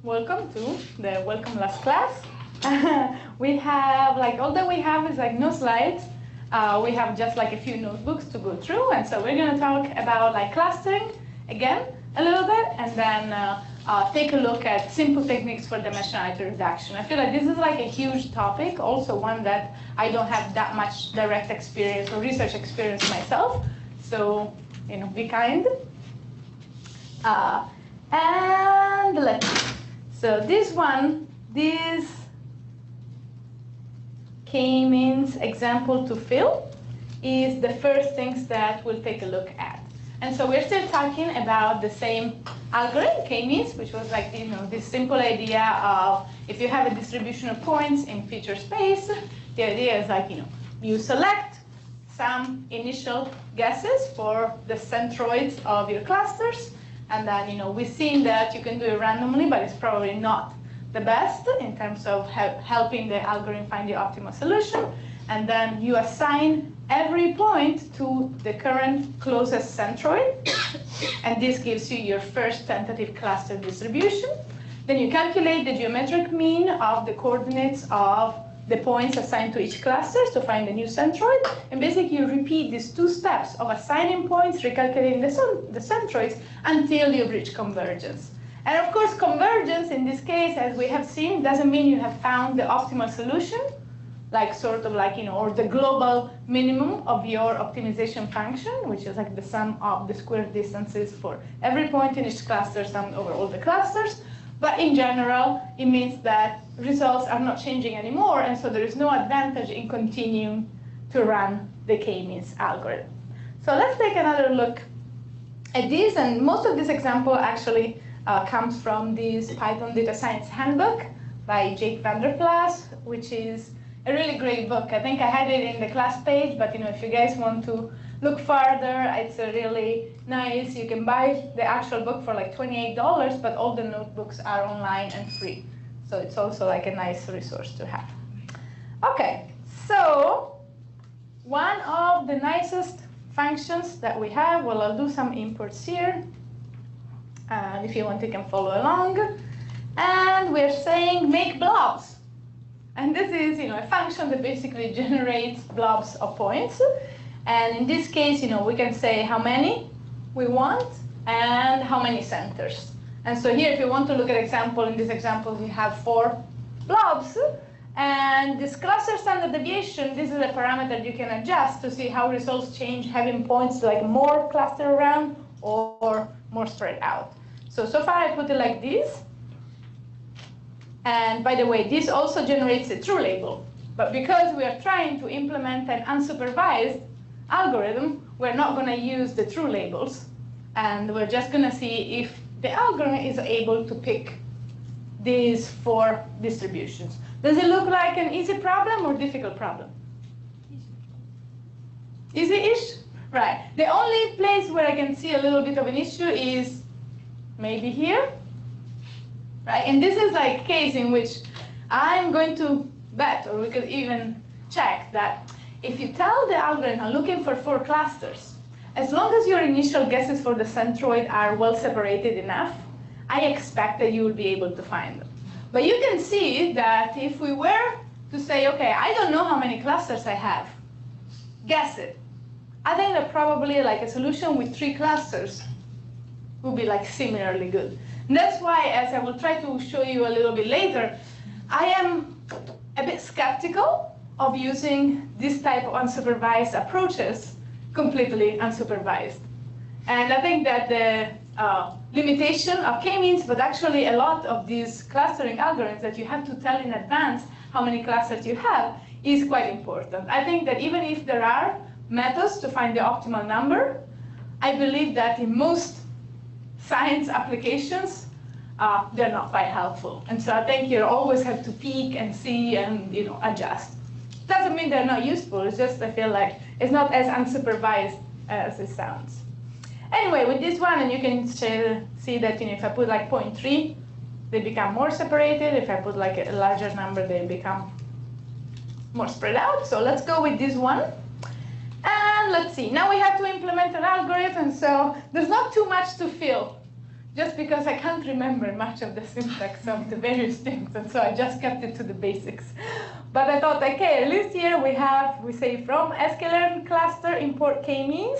welcome to the welcome last class. We have all that we have is no slides. We have just a few notebooks to go through, and so we're going to talk about clustering again a little bit, and then take a look at simple techniques for dimensionality reduction. I feel like this is a huge topic, also one that I don't have that much direct experience or research experience myself. So be kind. And let's see. So this K-means example to fill is the first things that we'll take a look at. And so we're still talking about the same algorithm, K-means, which was this simple idea of if you have a distribution of points in feature space, the idea is you select some initial guesses for the centroids of your clusters, and then we've seen that you can do it randomly, but it's probably not the best in terms of helping the algorithm find the optimal solution. And then you assign every point to the current closest centroid, and this gives you your first tentative cluster distribution. Then you calculate the geometric mean of the coordinates of the points assigned to each cluster to find the new centroid, and basically you repeat these two steps of assigning points, recalculating the centroids until you reach convergence. And of course, convergence in this case, as we have seen, doesn't mean you have found the optimal solution, or the global minimum of your optimization function, which is the sum of the square distances for every point in each cluster summed over all the clusters. But in general, it means that results are not changing anymore, and so there is no advantage in continuing to run the K-means algorithm. So let's take another look at this, and most of this example actually comes from this Python Data Science Handbook by Jake van der Plas, which is a really great book. I think I had it in the class page, but if you guys want to look further, it's a really nice. You can buy the actual book for $28, but all the notebooks are online and free. So it's also a nice resource to have. Okay, so one of the nicest functions that we have, well, I'll do some imports here. And if you want, you can follow along. And we're saying make blobs. And this is a function that basically generates blobs of points. And in this case, we can say how many we want and how many centers. And so here, if you want to look at in this example, you have 4 blobs. And this cluster standard deviation, this is a parameter you can adjust to see how results change having points more clustered around or more spread out. So far I put it like this. And by the way, this also generates a true label. But because we are trying to implement an unsupervised algorithm, we're not going to use the true labels. And we're just going to see if the algorithm is able to pick these 4 distributions. Does it look like an easy problem or difficult problem? Easy-ish? Right. The only place where I can see a little bit of an issue is maybe here. Right? And this is a case in which I'm going to bet, or we could even check, that if you tell the algorithm I'm looking for 4 clusters, as long as your initial guesses for the centroid are well separated enough, I expect that you will be able to find them. But you can see that if we were to say, okay, I don't know how many clusters I have, guess it. I think that probably a solution with 3 clusters would be similarly good. And that's why, as I will try to show you a little bit later, I am a bit skeptical of using this type of unsupervised approaches completely unsupervised. And I think that the limitation of K-means, but actually a lot of these clustering algorithms that you have to tell in advance how many clusters you have is quite important. I think that even if there are methods to find the optimal number, I believe that in most science applications, they're not quite helpful. And so I think you always have to peek and see and adjust. Doesn't mean they're not useful, it's just I feel like it's not as unsupervised as it sounds. Anyway, with this one, and you can see that if I put 0.3, they become more separated. If I put a larger number, they become more spread out. So let's go with this one. And let's see, now we have to implement an algorithm, so there's not too much to fill. just because I can't remember much of the syntax of the various things, and so I just kept it to the basics. But I thought, okay, at least here we say from sklearn cluster import k-means,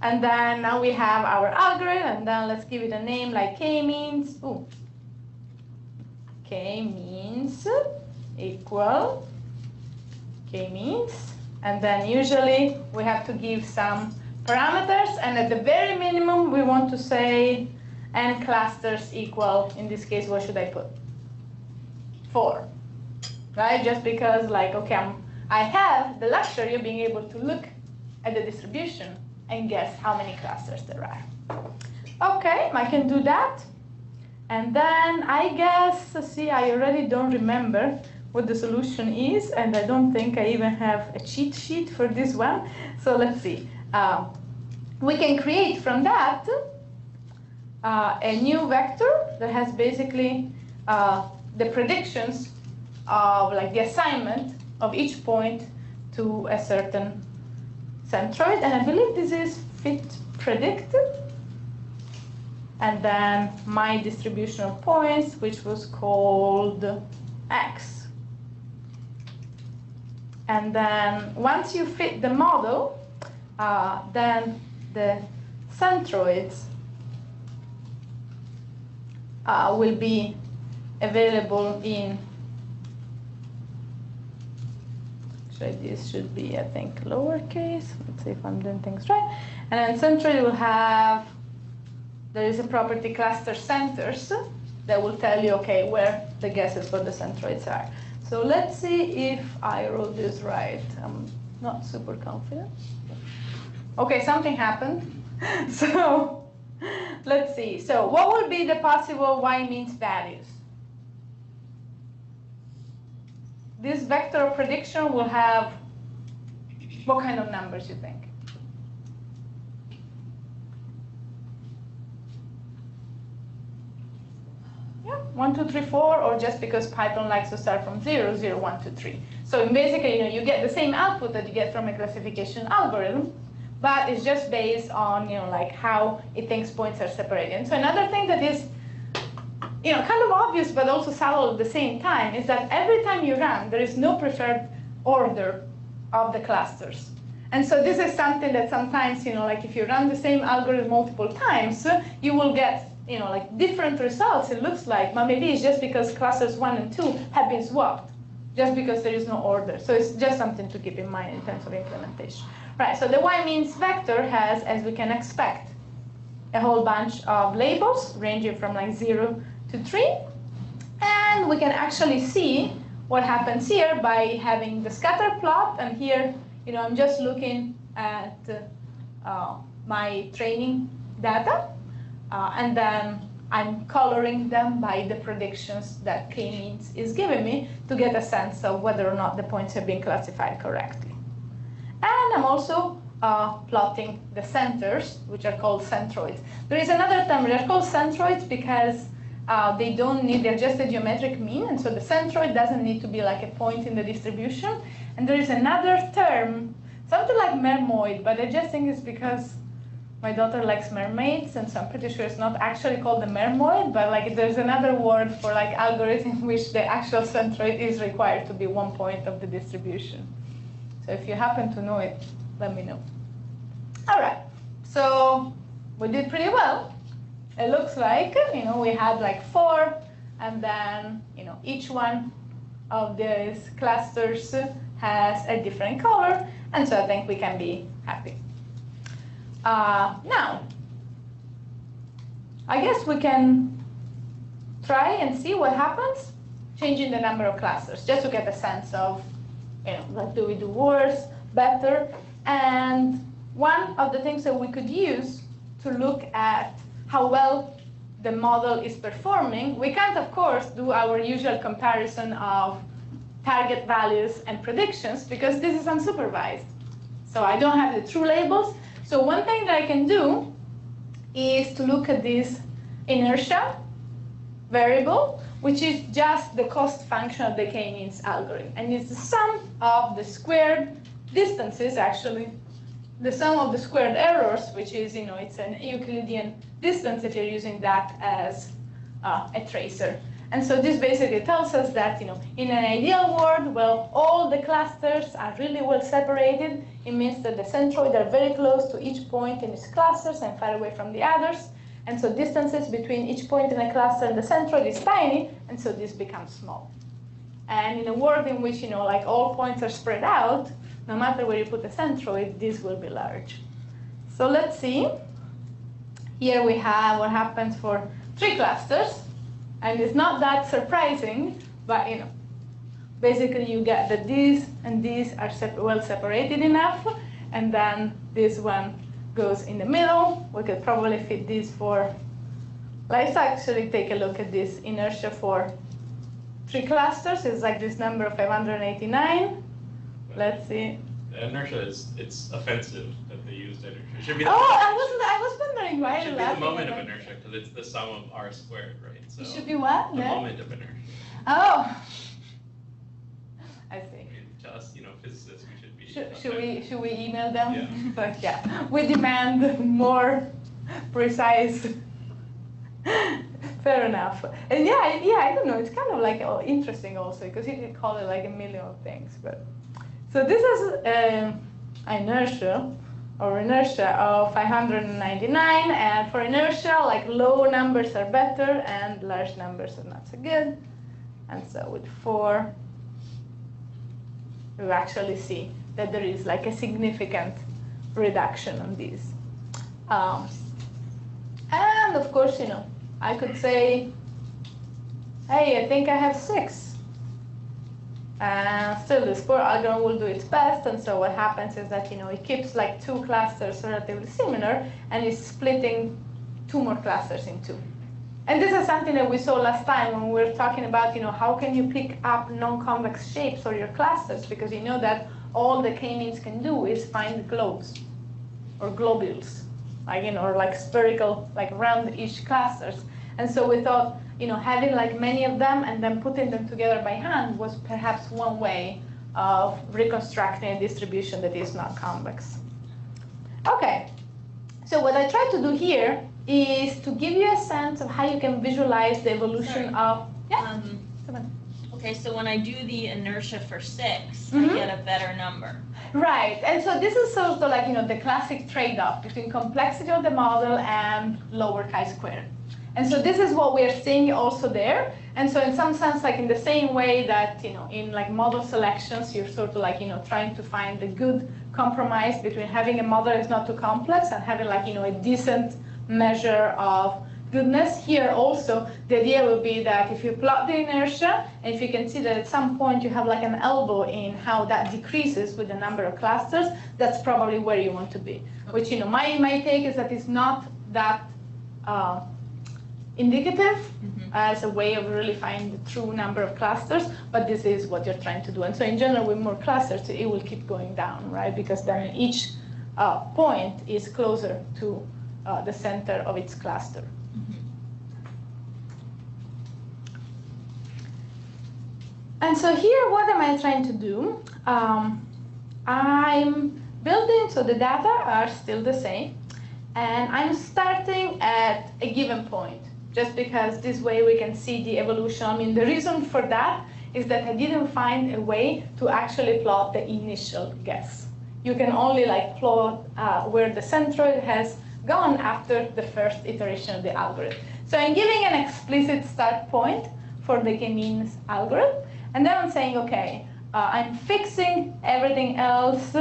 and then now we have our algorithm, and then let's give it a name like k-means. Ooh. K-means equal k-means, and then usually we have to give some parameters, and at the very minimum we want to say n clusters equal, in this case, what should I put? 4, right? Just because, like, okay, I have the luxury of being able to look at the distribution and guess how many clusters there are. Okay, I can do that. And then I guess, see, I already don't remember what the solution is, and I don't think I even have a cheat sheet for this one. So let's see. We can create from that a new vector that has basically the predictions of, like, the assignment of each point to a certain centroid, and I believe this is fit predict, and then my distribution of points, which was called x. And then once you fit the model, then the centroids will be available in, this should be, I think, lowercase. Let's see if I'm doing things right. And then centroid will have, there is a property cluster centers that will tell you, okay, where the guesses for the centroids are. So let's see if I wrote this right. I'm not super confident. Okay, something happened. So let's see. So what would be the possible y-means values? This vector of prediction will have what kind of numbers, you think? Yeah, 1, 2, 3, 4, or just because Python likes to start from 0, 0, 1, 2, 3. So basically, you get the same output that you get from a classification algorithm, but it's just based on, like how it thinks points are separated. And so another thing that is, kind of obvious, but also subtle at the same time, is that every time you run, there is no preferred order of the clusters. And so this is something that sometimes, like if you run the same algorithm multiple times, you will get, like different results, it looks like, but maybe it's just because clusters 1 and 2 have been swapped, just because there is no order. So it's just something to keep in mind in terms of implementation. Right, so the y-means vector has, as we can expect, a whole bunch of labels ranging from like 0 to 3. And we can actually see what happens here by having the scatter plot. And here, I'm just looking at my training data. And then I'm coloring them by the predictions that k-means is giving me to get a sense of whether or not the points have been classified correctly. And I'm also plotting the centers, which are called centroids. There is another term, they're called centroids because they don't need, they're just a geometric mean, and so the centroid doesn't need to be like a point in the distribution. And there is another term, something like mermoid, but I just think it's because my daughter likes mermaids, and so I'm pretty sure it's not actually called the mermoid, but like there's another word for like algorithm in which the actual centroid is required to be one point of the distribution. So if you happen to know it, let me know. All right, so we did pretty well. It looks like, we had like 4, and then, each one of these clusters has a different color, and so I think we can be happy. Now, I guess we can try and see what happens changing the number of clusters, just to get a sense of, like, do we do worse, better? And one of the things that we could use to look at how well the model is performing, we can't, of course, do our usual comparison of target values and predictions because this is unsupervised. So I don't have the true labels. So one thing that I can do is to look at this inertia variable, which is just the cost function of the k-means algorithm. And it's the sum of the squared distances, actually, the sum of the squared errors, which is, it's an Euclidean distance that you're using that as a tracer. And so this basically tells us that, in an ideal world, well, all the clusters are really well separated. It means that the centroid are very close to each point in its clusters and far away from the others. And so distances between each point in a cluster and the centroid is tiny, and so this becomes small. And in a world in which, like all points are spread out, no matter where you put the centroid, this will be large. So let's see. Here we have what happens for 3 clusters. And it's not that surprising, but basically you get that these and these are well separated enough, and then this one goes in the middle. We could probably fit these for, let's actually take a look at this inertia for 3 clusters. It's like this number of 589. Let's see. The inertia it's offensive that they used inertia. It should be I was wondering why. It should be the moment of inertia because it's the sum of r squared, right? So it should be what? The moment of inertia. Oh, I see. I mean, to us, physicists, we should be. Should we email them? Yeah. But yeah, we demand more precise. Fair enough. And yeah, I don't know. It's kind of like interesting also because you can call it like a million things. But so this is inertia of 599, and for inertia, like low numbers are better and large numbers are not so good. And so with 4, you actually see that there is like a significant reduction on these. And of course, I could say, hey, I think I have 6. And still this poor algorithm will do its best, and so what happens is that, it keeps like 2 clusters relatively similar, and is splitting 2 more clusters in 2. And this is something that we saw last time when we were talking about, how can you pick up non-convex shapes for your clusters, because you know that all the k-means can do is find globes, or globules, like, or like spherical, like round-ish clusters. And so we thought, having like many of them and then putting them together by hand was perhaps one way of reconstructing a distribution that is not convex. Okay, so what I try to do here is to give you a sense of how you can visualize the evolution of, okay, so when I do the inertia for 6, I get a better number. Right, and so this is sort of like, the classic trade-off between complexity of the model and lower chi-squared. And so this is what we are seeing also there. And so in some sense, like in the same way that, in like model selections, you're sort of like, trying to find the good compromise between having a model that's not too complex and having like, a decent measure of goodness. Here also, the idea would be that if you plot the inertia, and if you can see that at some point you have like an elbow in how that decreases with the number of clusters, that's probably where you want to be. Which, my take is that it's not that indicative as a way of really finding the true number of clusters, but this is what you're trying to do. And so in general, with more clusters, it will keep going down, right? Because then each point is closer to the center of its cluster. And so here, what am I trying to do? I'm building, so the data are still the same, and I'm starting at a given point, just because this way we can see the evolution. I mean, the reason for that is that I didn't find a way to actually plot the initial guess. You can only like plot where the centroid has gone after the first iteration of the algorithm. So I'm giving an explicit start point for the k-means algorithm, and then I'm saying, okay, I'm fixing everything else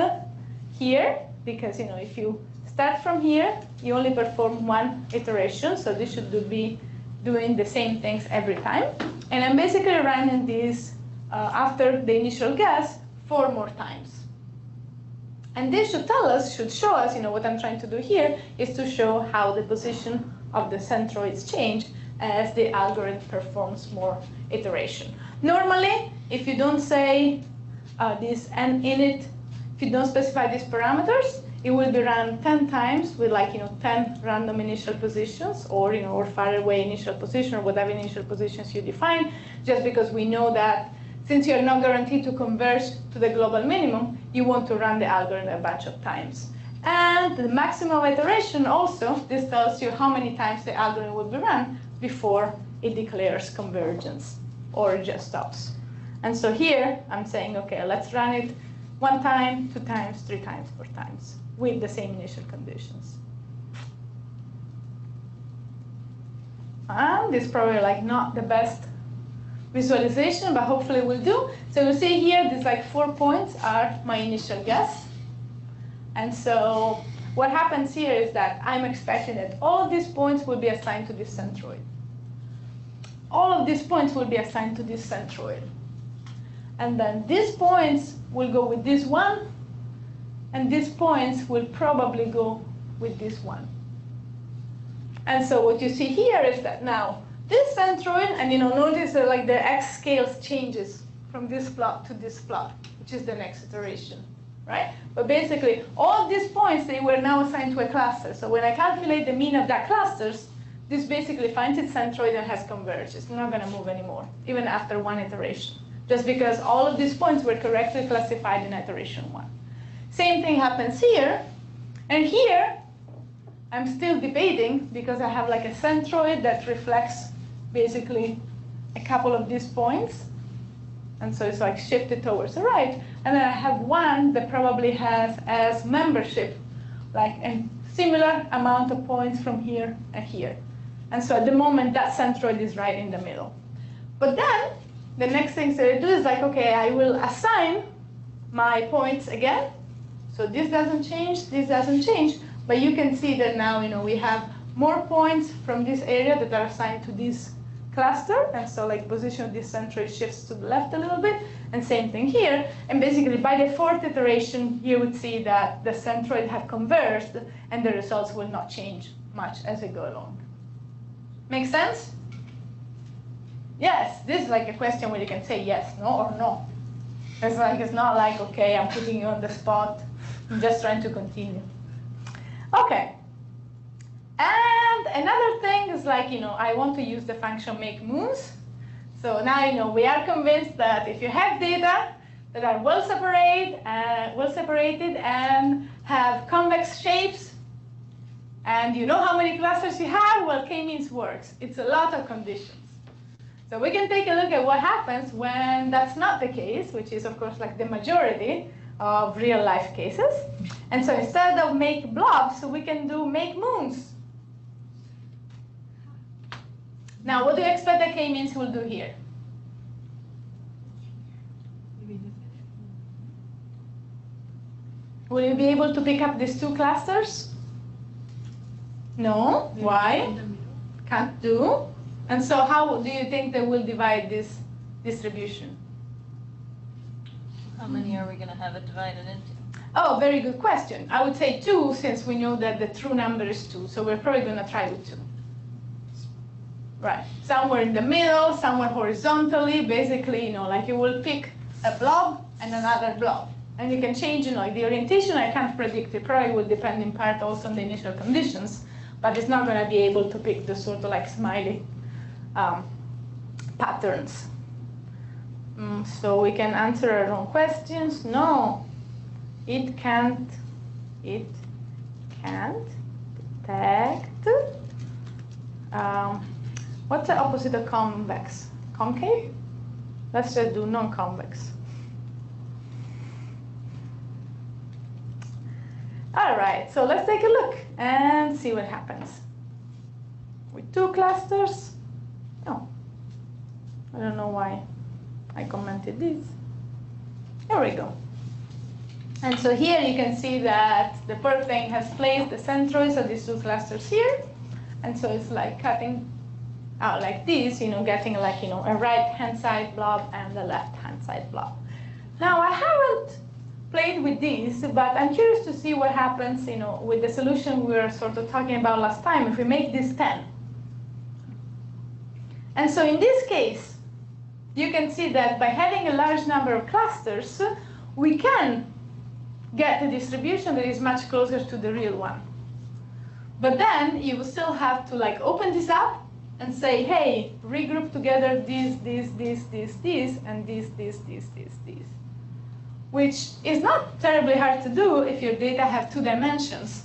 here, because if you start from here, you only perform 1 iteration, so this should be doing the same things every time. And I'm basically running this after the initial guess 4 more times. And this should show us, what I'm trying to do here is to show how the position of the centroids change as the algorithm performs more iteration. Normally, if you don't say this n init, if you don't specify these parameters, it will be run 10 times with 10 random initial positions, or far away initial position, or whatever initial positions you define, just because we know that since you're not guaranteed to converge to the global minimum, you want to run the algorithm a bunch of times. And the maximum iteration also, this tells you how many times the algorithm will be run before it declares convergence or just stops. And so here I'm saying, okay, let's run it 1 time, 2 times, 3 times, 4 times with the same initial conditions. And this is probably like not the best visualization, but hopefully will do. So you see here, these like 4 points are my initial guess. And so what happens here is that I'm expecting that all of these points will be assigned to this centroid. All of these points will be assigned to this centroid. And then these points will go with this one, and these points will probably go with this one. And so what you see here is that now this centroid, and notice that like the x scales changes from this plot to this plot, which is the next iteration, right? But basically, all of these points, they were now assigned to a cluster. So when I calculate the mean of that clusters, this basically finds its centroid and has converged. It's not going to move anymore, even after 1 iteration, just because all of these points were correctly classified in iteration 1. Same thing happens here. And here, I'm still debating because I have like a centroid that reflects basically a couple of these points. And so it's like shifted towards the right. And then I have one that probably has as membership like a similar amount of points from here and here. And so at the moment, that centroid is right in the middle. But then the next thing that I do is like, okay, I will assign my points again. So this doesn't change, this doesn't change. But you can see that now, we have more points from this area that are assigned to this cluster. And so like position of this centroid shifts to the left a little bit. And same thing here. And basically by the 4th iteration, you would see that the centroid have converged and the results will not change much as we go along. Make sense? Yes, this is like a question where you can say yes, no, or no. It's not like, okay, I'm putting you on the spot. I'm just trying to continue. Okay. And another thing is like, I want to use the function make moons. So now, we are convinced that if you have data that are well separated and have convex shapes, and you know how many clusters you have, well, k-means works. It's a lot of conditions. So we can take a look at what happens when that's not the case, which is, of course, like the majority of real-life cases. And so instead of make blobs, we can do make moons. Now, what do you expect that k-means will do here? Will you be able to pick up these 2 clusters? No. Why? Can't do. And so how do you think they will divide this distribution? How many are we going to have it divided into? Oh, very good question. I would say 2, since we know that the true number is 2. So we're probably going to try with 2. Right. Somewhere in the middle, somewhere horizontally. Basically, like you will pick a blob and another blob. And you can change, like the orientation. I can't predict. It probably will depend in part also on the initial conditions. But it's not going to be able to pick the sort of like smiley patterns. So we can answer our own questions. No, it can't. It can't detect. What's the opposite of convex? Concave? Let's just do non-convex. All right, so let's take a look and see what happens. With 2 clusters, no. I don't know why I commented this. Here we go. And so here you can see that the perf thing has placed the centroids of these 2 clusters here. And so it's like cutting out like this, getting like, a right-hand side blob and a left-hand side blob. Now, I haven't played with these, but I'm curious to see what happens, with the solution we were sort of talking about last time, if we make this 10. And so in this case, you can see that by having a large number of clusters, we can get a distribution that is much closer to the real one. But then you will still have to like open this up and say, hey, regroup together these, and these. which is not terribly hard to do if your data have 2 dimensions.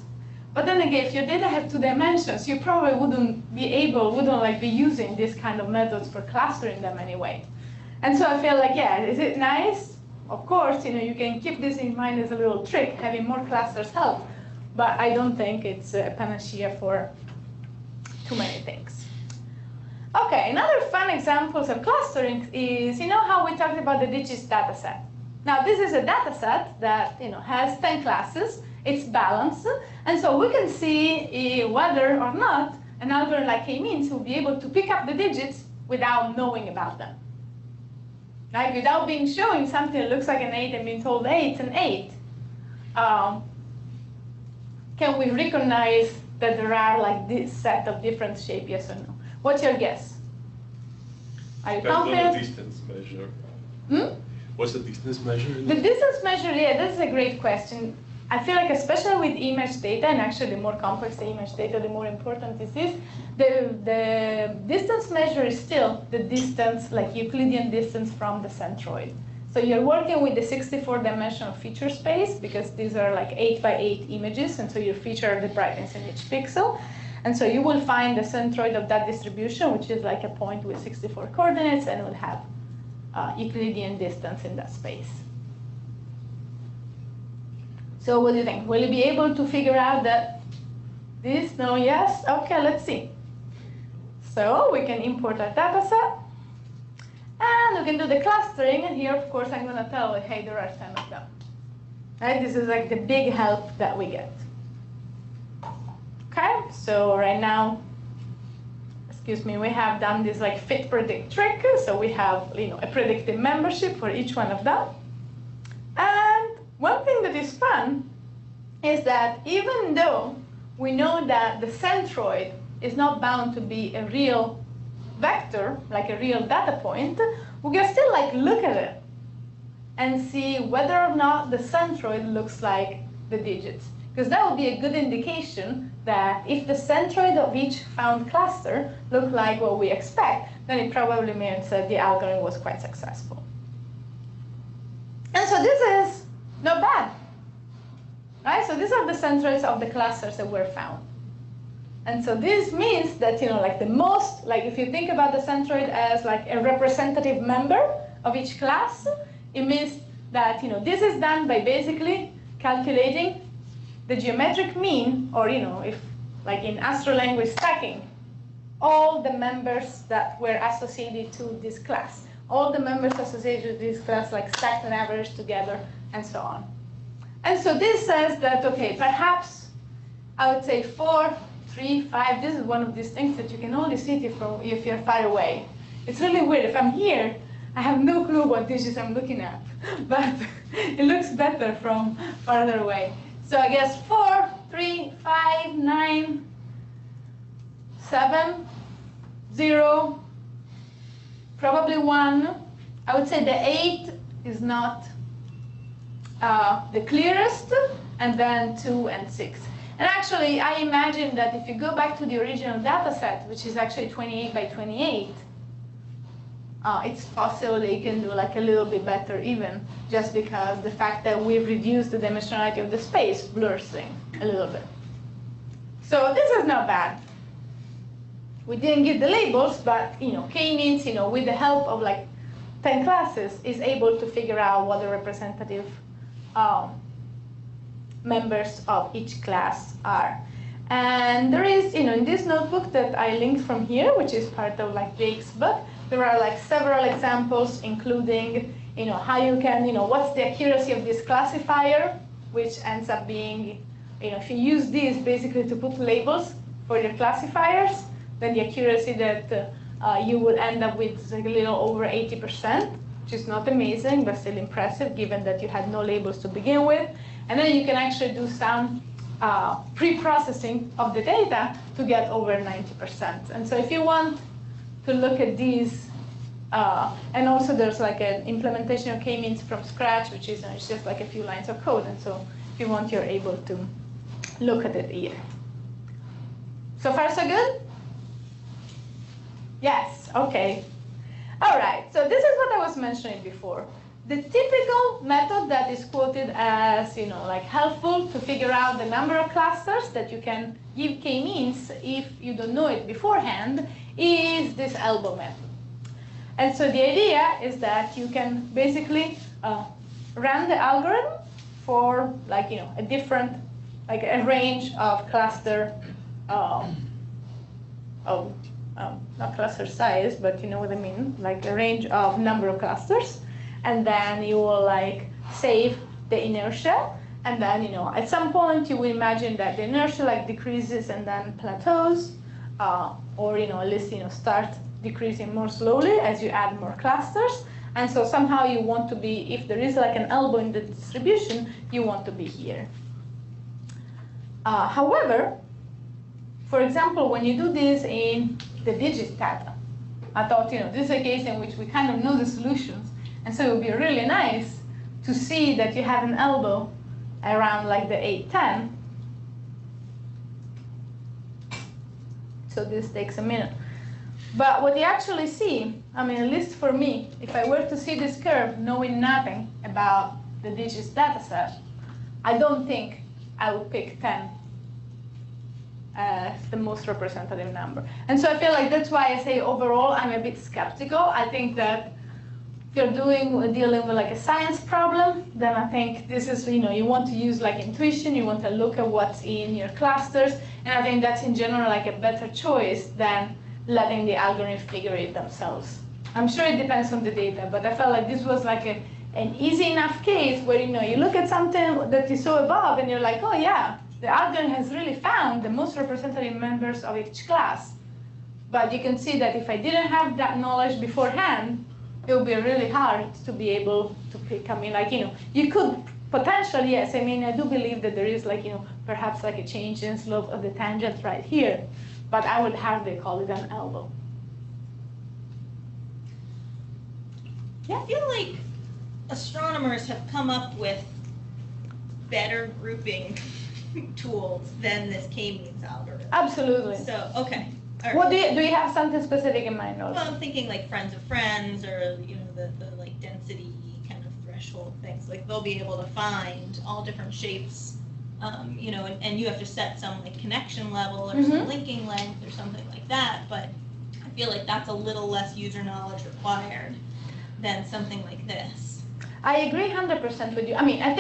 But then again, if your data have 2 dimensions, you probably wouldn't be using this kind of methods for clustering them anyway. And so I feel like, yeah, is it nice? Of course, you can keep this in mind as a little trick. Having more clusters help, but I don't think it's a panacea for too many things. Okay, another fun examples of clustering is, how we talked about the digits data set. Now, this is a data set that has 10 classes. It's balanced, and so we can see whether or not an algorithm like k-means will be able to pick up the digits without knowing about them. Right? Without being showing something that looks like an 8 and being told, hey, it's an 8. Can we recognize that there are like this set of different shapes, yes or no? What's your guess? Are you confident? The distance measure. Hmm? What's the distance measure? The distance measure, yeah, that's a great question. I feel like especially with image data, and actually the more complex the image data, the more important this is, the distance measure is still the distance, like Euclidean distance from the centroid. So you're working with the 64-dimensional feature space, because these are like 8 by 8 images, and so you feature the brightness in each pixel. And so you will find the centroid of that distribution, which is like a point with 64 coordinates, and it will have Euclidean distance in that space. So what do you think? Will you be able to figure out that this? No, yes? Okay, let's see. So we can import our data set. And we can do the clustering. And here, of course, I'm going to tell you, hey, there are 10 of them. Right? This is like the big help that we get. Okay, so right now, excuse me, we have done this like fit predict trick. So we have a predictive membership for each one of them. And one thing that is fun is that even though we know that the centroid is not bound to be a real vector, like a real data point, we can still like look at it and see whether or not the centroid looks like the digits. Because that would be a good indication that if the centroid of each found cluster look like what we expect, then it probably means that the algorithm was quite successful. And so this is not bad, right? So these are the centroids of the clusters that were found. And so this means that, like the most, like if you think about the centroid as like a representative member of each class, it means that, this is done by basically calculating the geometric mean, or, if like in Astro language stacking, all the members that were associated to this class. All the members associated with this class like stacked and averaged together, and so on. And so this says that, okay, perhaps I would say 4, 3, 5. This is one of these things that you can only see if you're far away. It's really weird. If I'm here, I have no clue what digits I'm looking at, but it looks better from farther away. So I guess 4, 3, 5, 9, 7, 0, probably 1. I would say the 8 is not the clearest, and then 2 and 6. And actually, I imagine that if you go back to the original data set, which is actually 28 by 28, it's possible that you can do like a little bit better even, just because the fact that we've reduced the dimensionality of the space blurs things a little bit. So this is not bad. We didn't give the labels, but k-means, with the help of like 10 classes, is able to figure out what the representative members of each class are. And there is, in this notebook that I linked from here, which is part of like Jake's book, there are like several examples, including, how you can, what's the accuracy of this classifier, which ends up being, if you use these basically to put labels for your classifiers, then the accuracy that you would end up with is like a little over 80%, which is not amazing, but still impressive, given that you had no labels to begin with. And then you can actually do some pre-processing of the data to get over 90%. And so if you want to look at these, and also there's like an implementation of k-means from scratch, which is it's just like a few lines of code. And so if you want, you're able to look at it here. So far, so good? Yes, okay. All right, so this is what I was mentioning before. the typical method that is quoted as, like helpful to figure out the number of clusters that you can give k-means if you don't know it beforehand is this elbow method. And so the idea is that you can basically run the algorithm for a different, a range of cluster, not cluster size, but you know what I mean, like a range of number of clusters. And then you will save the inertia. And then, at some point you will imagine that the inertia decreases and then plateaus, or at least start decreasing more slowly as you add more clusters. And so somehow you want to be, if there is an elbow in the distribution, you want to be here. However, for example, when you do this in the digit data, I thought, this is a case in which we kind of know the solutions. And so it would be really nice to see that you have an elbow around the 810. So this takes a minute. But what you actually see, at least for me, if I were to see this curve knowing nothing about the digits data set, I don't think I would pick 10 as the most representative number. And so I feel that's why I say overall I'm a bit skeptical. I think that if you're dealing with a science problem, then I think this is, you want to use intuition, you want to look at what's in your clusters, and I think that's in general a better choice than letting the algorithm figure it themselves. I'm sure it depends on the data, but I felt this was an easy enough case where you look at something that you saw above and you're like, oh yeah, the algorithm has really found the most representative members of each class. But you can see that if I didn't have that knowledge beforehand, it would be really hard to be able to pick. You could potentially, yes, I do believe that there is perhaps a change in slope of the tangent right here, but I would hardly call it an elbow. Yeah, I feel like astronomers have come up with better grouping tools than this k-means algorithm. Absolutely. So, okay. All right. What do you have something specific in mind? Also? Well, I'm thinking friends of friends, or the density kind of threshold things. They'll be able to find all different shapes, and you have to set some connection level or some linking length or something like that. But I feel that's a little less user knowledge required than something like this. I agree 100% with you. I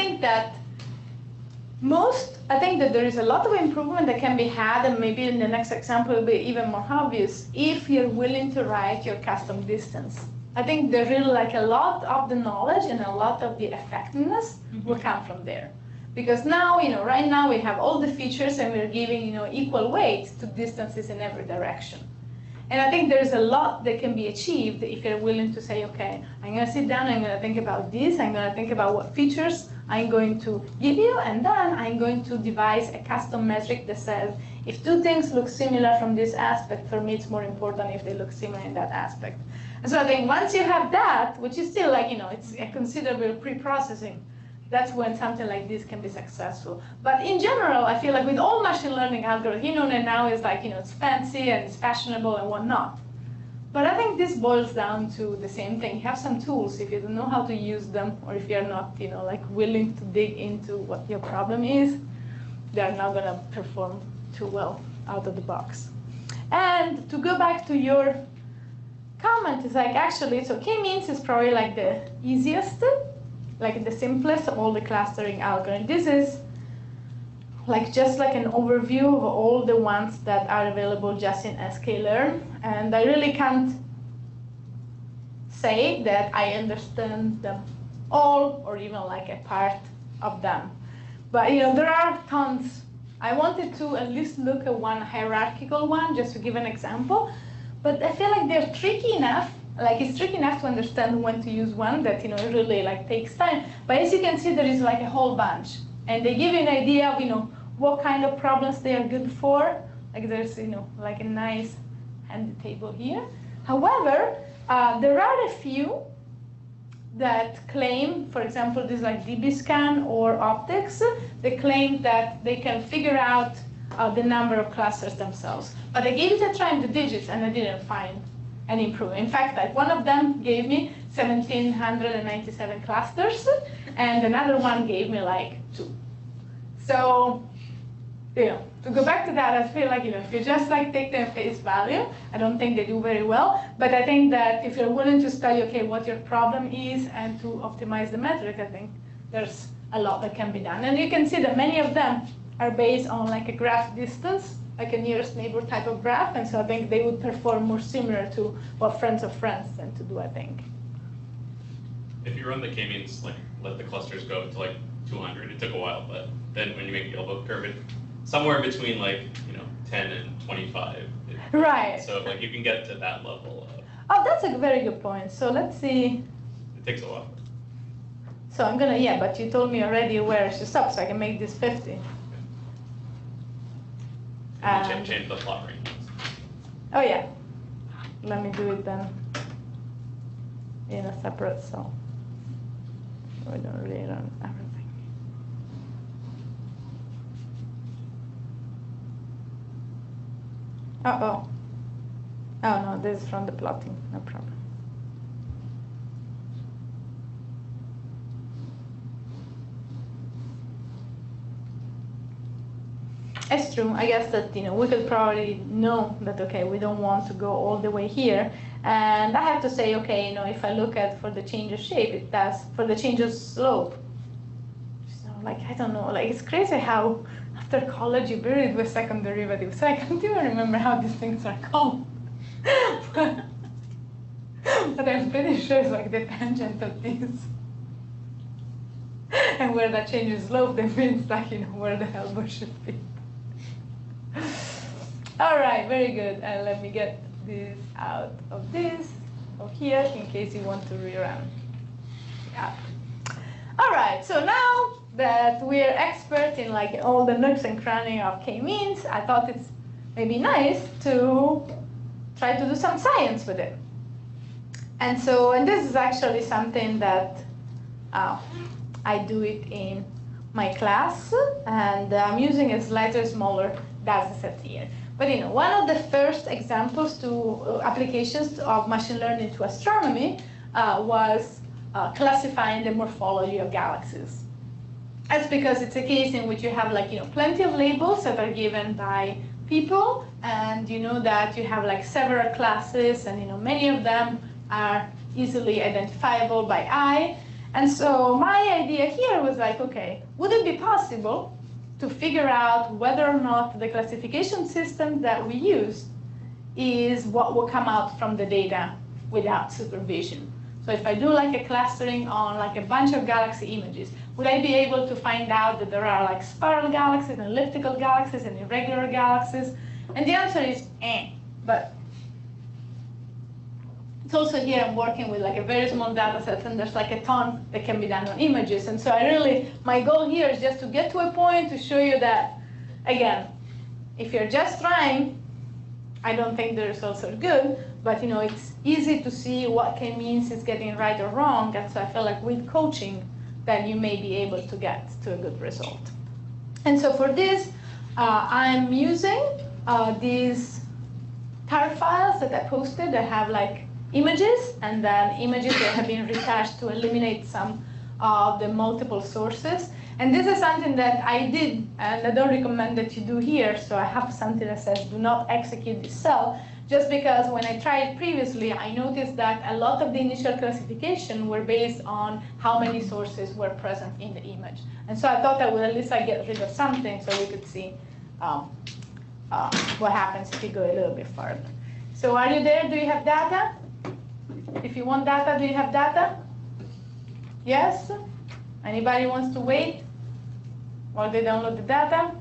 think that there is a lot of improvement that can be had, and maybe in the next example will be even more obvious if you're willing to write your custom distance. I think there really a lot of the knowledge and a lot of the effectiveness will come from there. Because now, right now we have all the features and we're giving, equal weight to distances in every direction. And I think there's a lot that can be achieved if you're willing to say, okay, I'm going to sit down, I'm going to think about this, I'm going to think about what features I'm going to give you, and then I'm going to devise a custom metric that says, if two things look similar from this aspect, for me it's more important if they look similar in that aspect. And so I think once you have that, which is still it's a considerable pre-processing, that's when something like this can be successful. But in general, I feel with all machine learning algorithms, that now is it's fancy and it's fashionable and whatnot. But I think this boils down to the same thing. You have some tools. If you don't know how to use them, or if you're not, willing to dig into what your problem is, they're not going to perform too well out of the box. And to go back to your comment, it's actually, so k-means is probably the easiest, the simplest of all the clustering algorithms. This is just an overview of all the ones that are available just in sklearn. And I really can't say that I understand them all, or even a part of them. But there are tons. I wanted to at least look at one hierarchical one, just to give an example. But I feel they're tricky enough. It's tricky enough to understand when to use one that it really takes time. But as you can see, there is a whole bunch, and they give you an idea of what kind of problems they are good for. There's a nice handy table here. However, there are a few that claim, for example, this dbScan or optics, they claim that they can figure out the number of clusters themselves. But I gave it a try in the digits and I didn't find any improvement. In fact, one of them gave me 1,797 clusters, and another one gave me like 2. So, to go back to that, I feel like, if you just like take them face value, I don't think they do very well. But I think that if you're willing to study, okay, what your problem is and to optimize the metric, I think there's a lot that can be done. And you can see that many of them are based on like a graph distance, like a nearest neighbor type of graph. And so I think they would perform more similar to what friends of friends tend to do, I think. If you run the k-means, like let the clusters go to like 200, it took a while, but then when you make the elbow curve, it somewhere between like 10 and 25. Right. So like you can get to that level. Oh, that's a very good point. So let's see. It takes a while. So I'm gonna, yeah, but you told me already where to stop, so I can make this 50. And change the plot range. Oh yeah. Let me do it then in a separate cell. We don't really run everything. Oh no, this is from the plotting, no problem. It's true. I guess that we could probably know that, okay, we don't want to go all the way here, and I have to say, okay, if I look at for the change of shape, it does for the change of slope. So like I don't know, like it's crazy how after college you buried with second derivative. So I can't even remember how these things are called. But I'm pretty sure it's like the tangent of this. And where that changes slope, that means like where the elbow should be. All right, very good. And let me get this out of this, of here, in case you want to rerun. Yeah. All right, so now that we're expert in like all the nooks and crannies of k-means, I thought it's maybe nice to try to do some science with it. And this is actually something that I do it in my class, and I'm using a slightly smaller data set here. But one of the first examples to applications of machine learning to astronomy was classifying the morphology of galaxies. That's because it's a case in which you have like plenty of labels that are given by people, and that you have like several classes, and many of them are easily identifiable by eye. And so my idea here was like, okay, would it be possible to figure out whether or not the classification system that we use is what will come out from the data without supervision? So if I do like a clustering on like a bunch of galaxy images, would I be able to find out that there are like spiral galaxies and elliptical galaxies and irregular galaxies? And the answer is but it's also here I'm working with like a very small data set, and there's like a ton that can be done on images. And so my goal here is just to get to a point to show you that, again, if you're just trying, I don't think the results are good, but it's easy to see what k-means is getting right or wrong. And so I feel like with coaching, then you may be able to get to a good result. And so for this, I'm using these tar files that I posted that have like images, and then images that have been retouched to eliminate some of the multiple sources. And this is something that I did, and I don't recommend that you do here. So I have something that says do not execute this cell, just because when I tried previously, I noticed that a lot of the initial classification were based on how many sources were present in the image. And so I thought I would at least like get rid of something so we could see what happens if you go a little bit further. So are you there? Do you have data? If you want data, do you have data? Yes? Anybody wants to wait while they download the data?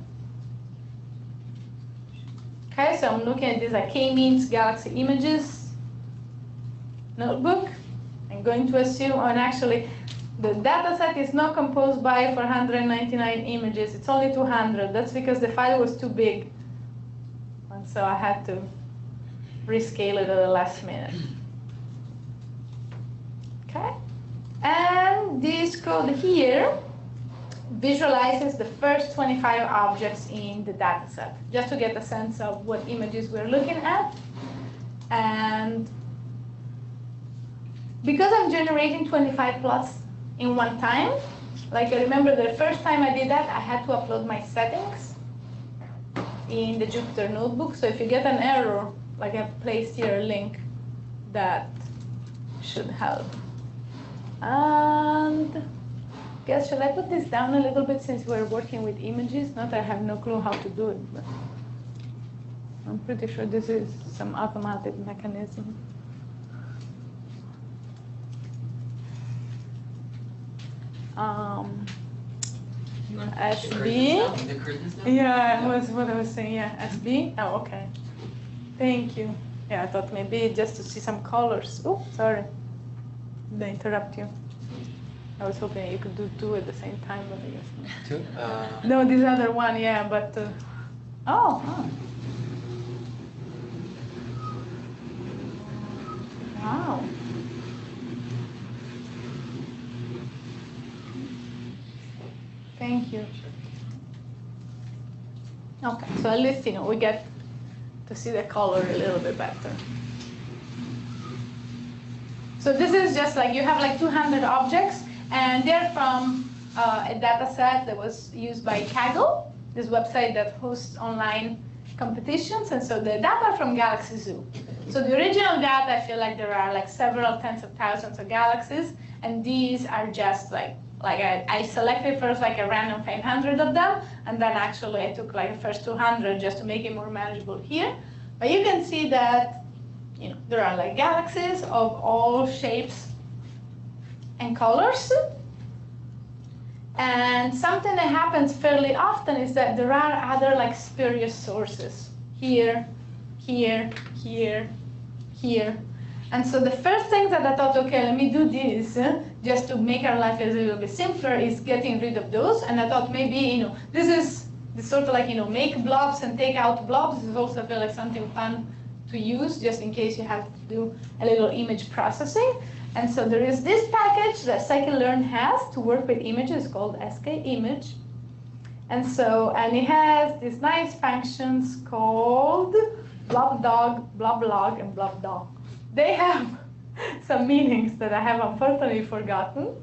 Okay, so I'm looking at this like k-means galaxy images notebook. I'm going to assume, and actually the data set is not composed by 499 images, it's only 200. That's because the file was too big. And so I had to rescale it at the last minute. Okay, and this code here visualizes the first 25 objects in the data set, just to get a sense of what images we're looking at. And because I'm generating 25 plots in one time, like I remember the first time I did that, I had to upload my settings in the Jupyter notebook. So if you get an error, like I've placed here a link that should help. And I guess, shall I put this down a little bit since we're working with images? Not that I have no clue how to do it, but I'm pretty sure this is some automatic mechanism. You want to SB? the curtains now? Yeah, was what I was saying. Yeah, SB. Oh, okay. Thank you. Yeah, I thought maybe just to see some colors. Oh, sorry. Did I interrupt you? I was hoping you could do two at the same time, but I guess not. Two? No, this other one, yeah, but. Oh. Wow. Thank you. Okay, so at least we get to see the color a little bit better. So this is just like you have like 200 objects, and they're from a data set that was used by Kaggle, this website that hosts online competitions, and so the data are from Galaxy Zoo. So the original data, I feel like there are like several tens of thousands of galaxies, and these are just like I selected first like a random 500 of them, and then actually I took like the first 200 just to make it more manageable here. But you can see that there are like galaxies of all shapes and colors. And something that happens fairly often is that there are other like spurious sources here, here, here, here. And so the first thing that I thought, okay, let me do this just to make our life a little bit simpler is getting rid of those. And I thought maybe, this is this sort of like, make blobs and take out blobs. This is also feel like something fun to use just in case you have to do a little image processing. And so there is this package that scikit-learn has to work with images called skimage. And it has these nice functions called blobdog, bloblog, and blobdog. They have some meanings that I have unfortunately forgotten.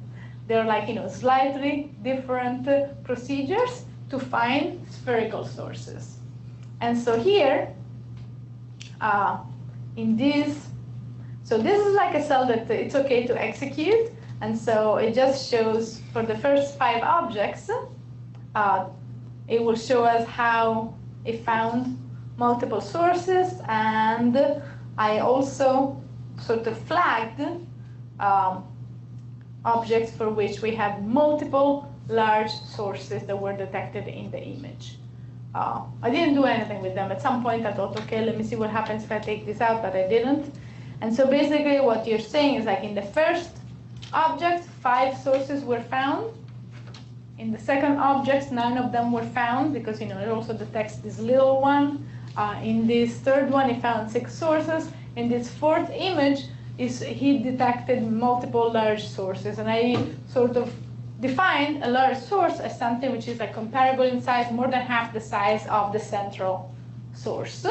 They're like, slightly different procedures to find spherical sources. And so here, in this, so this is like a cell that it's okay to execute. And so it just shows for the first 5 objects, it will show us how it found multiple sources. And I also sort of flagged objects for which we have multiple large sources that were detected in the image. I didn't do anything with them. At some point I thought, okay, let me see what happens if I take this out, but I didn't. And so basically what you're saying is like in the first object, 5 sources were found. In the second object, 9 of them were found because it also detects this little one. In this third one, it found 6 sources. In this fourth image, he detected multiple large sources. And I sort of defined a large source as something which is like comparable in size, more than half the size of the central source.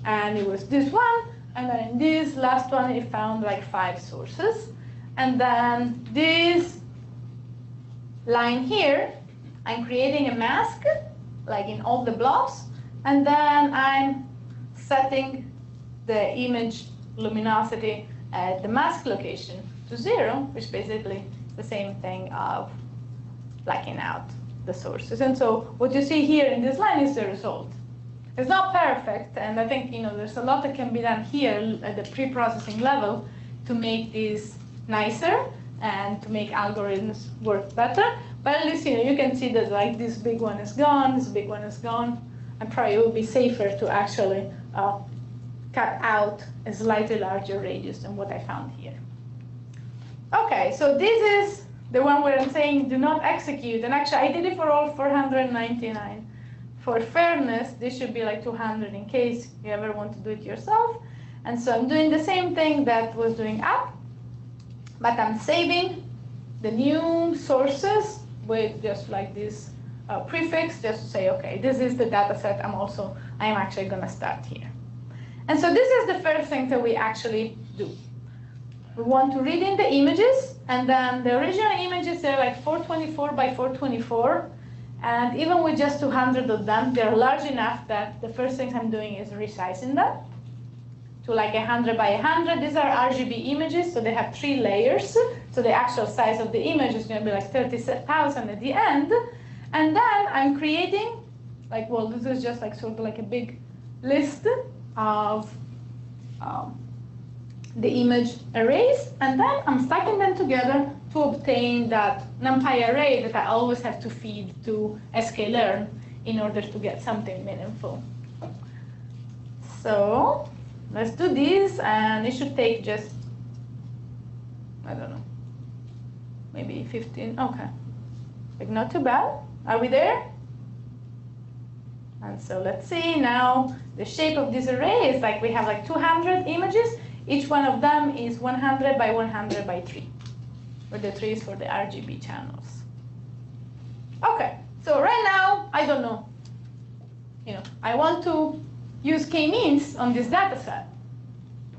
And it was this one. And then in this last one, it found like 5 sources. And then this line here, I'm creating a mask, like in all the blobs. And then I'm setting the image luminosity at the mask location to 0, which basically is the same thing of blacking out the sources. And so what you see here in this line is the result. It's not perfect, and I think there's a lot that can be done here at the pre-processing level to make this nicer and to make algorithms work better. But at least you can see that like this big one is gone, this big one is gone, and probably it would be safer to actually cut out a slightly larger radius than what I found here. Okay, so this is the one where I'm saying do not execute, and actually I did it for all 499. For fairness, this should be like 200 in case you ever want to do it yourself. And so I'm doing the same thing that was doing up, but I'm saving the new sources with just like this prefix, just to say, okay, this is the data set I'm actually gonna start here. And so this is the first thing that we actually do. We want to read in the images, and then the original images are like 424 by 424, and even with just 200 of them, they're large enough that the first thing I'm doing is resizing them to like 100 by 100. These are RGB images, so they have 3 layers, so the actual size of the image is going to be like 30,000 at the end. And then I'm creating, like, well, this is just like sort of like a big list of the image arrays, and then I'm stacking them together to obtain that NumPy array that I always have to feed to sklearn in order to get something meaningful. So let's do this, and it should take just, I don't know, maybe 15, okay. Like, not too bad. Are we there? And so let's see now the shape of this array is like we have like 200 images. Each one of them is 100 by 100 by 3, where the 3 is for the RGB channels. Okay, so right now, I don't know. I want to use k-means on this data set,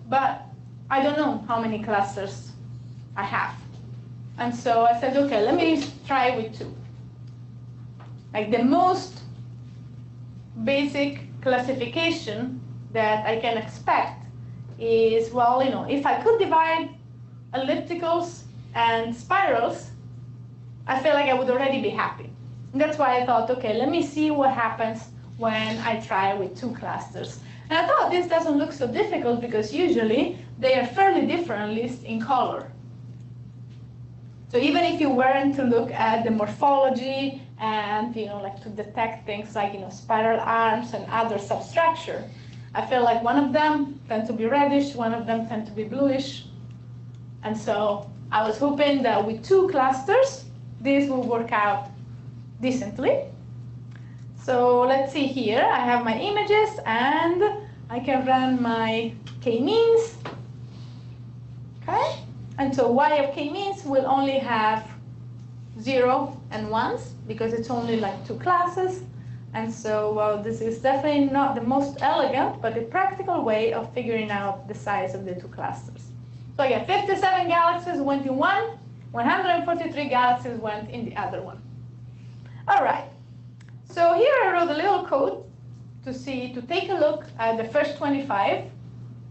but I don't know how many clusters I have. And so I said, okay, let me try with 2. Like the most basic classification that I can expect is, well, if I could divide ellipticals and spirals, I feel like I would already be happy. And that's why I thought, okay, let me see what happens when I try with 2 clusters. And I thought this doesn't look so difficult because usually they are fairly different, at least in color. So even if you weren't to look at the morphology and like to detect things like spiral arms and other substructure, I feel like one of them tend to be reddish, one of them tend to be bluish. And so I was hoping that with 2 clusters, this will work out decently. So let's see here. I have my images, and I can run my k-means. Okay? And so y of k-means will only have 0 and 1s, because it's only like 2 classes. And so, well, this is definitely not the most elegant, but a practical way of figuring out the size of the 2 clusters. So I get 57 galaxies went in one, 143 galaxies went in the other one. All right. So here I wrote a little code to take a look at the first 25,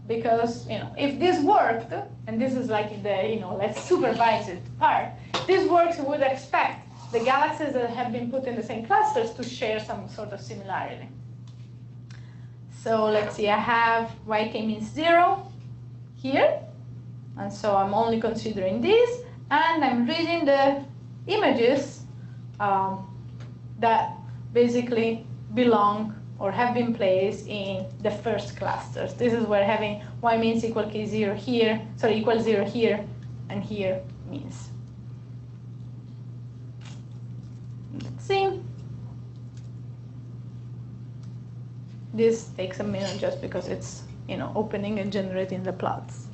because if this worked, and this is like the let's supervise it part, this works, we would expect the galaxies that have been put in the same clusters to share some sort of similarity. So let's see, I have yk means 0 here, and so I'm only considering this, and I'm reading the images that basically belong or have been placed in the first clusters. This is where having y means equal k0 here, sorry, equal 0 here, and here means. Let's see. This takes a minute just because it's opening and generating the plots.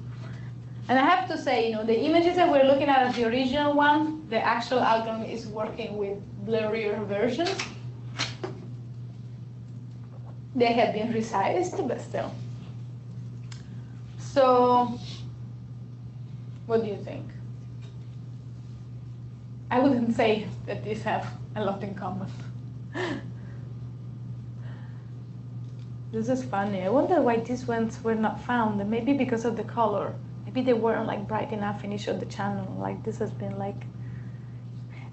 And I have to say, the images that we're looking at as the original one, the actual algorithm is working with blurrier versions. They have been resized, but still. So, what do you think? I wouldn't say that these have a lot in common. This is funny. I wonder why these ones were not found. And maybe because of the color. Maybe they weren't like bright enough in each of the channel. Like this has been like.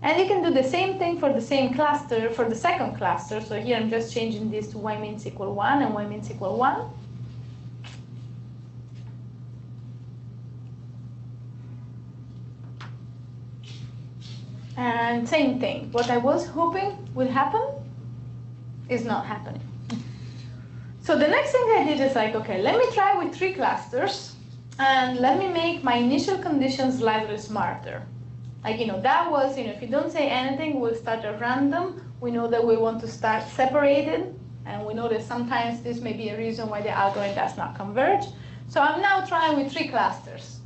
And you can do the same thing for the same cluster, for the second cluster. So here I'm just changing this to y means equal 1 and y means equal 1. And same thing. What I was hoping would happen is not happening. So the next thing I did is like, okay, let me try with 3 clusters, and let me make my initial conditions slightly smarter. Like, that was, if you don't say anything, we'll start at random. We know that we want to start separated, and we know that sometimes this may be a reason why the algorithm does not converge. So I'm now trying with 3 clusters.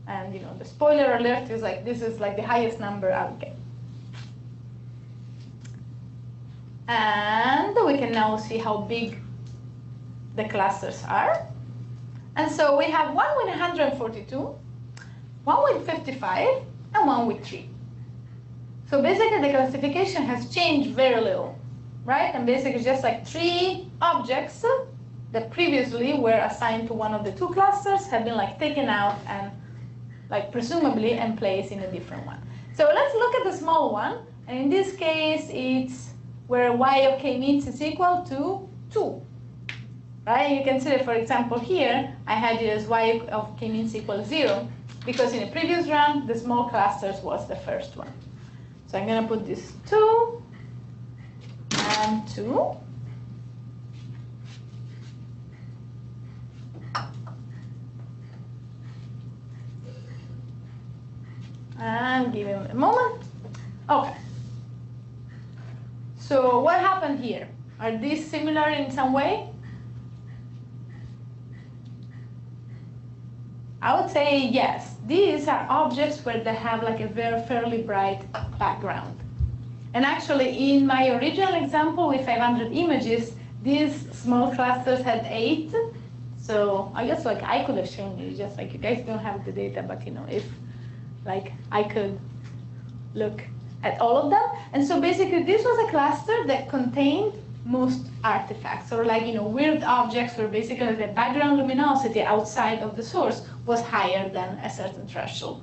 And, the spoiler alert is like, this is like the highest number I'll get. And we can now see how big the clusters are. And so we have one with 142, one with 55 and one with 3. So basically the classification has changed very little, right? And basically just like 3 objects that previously were assigned to one of the 2 clusters have been like taken out and like presumably and placed in a different one. So let's look at the small one. And in this case, it's where y of k means is equal to 2. Right? You can see that, for example, here, I had it as y of k means equals 0, because in the previous round, the small clusters was the first one. So I'm going to put this 2 and 2. And give him a moment. Okay. So what happened here? Are these similar in some way? I would say yes. These are objects where they have like a very fairly bright background. And actually, in my original example with 500 images, these small clusters had 8. So I guess like I could have shown you, just like you guys don't have the data, but you know, if like I could look at all of them. And so basically this was a cluster that contained most artifacts, or like, you know, weird objects where basically the background luminosity outside of the source was higher than a certain threshold.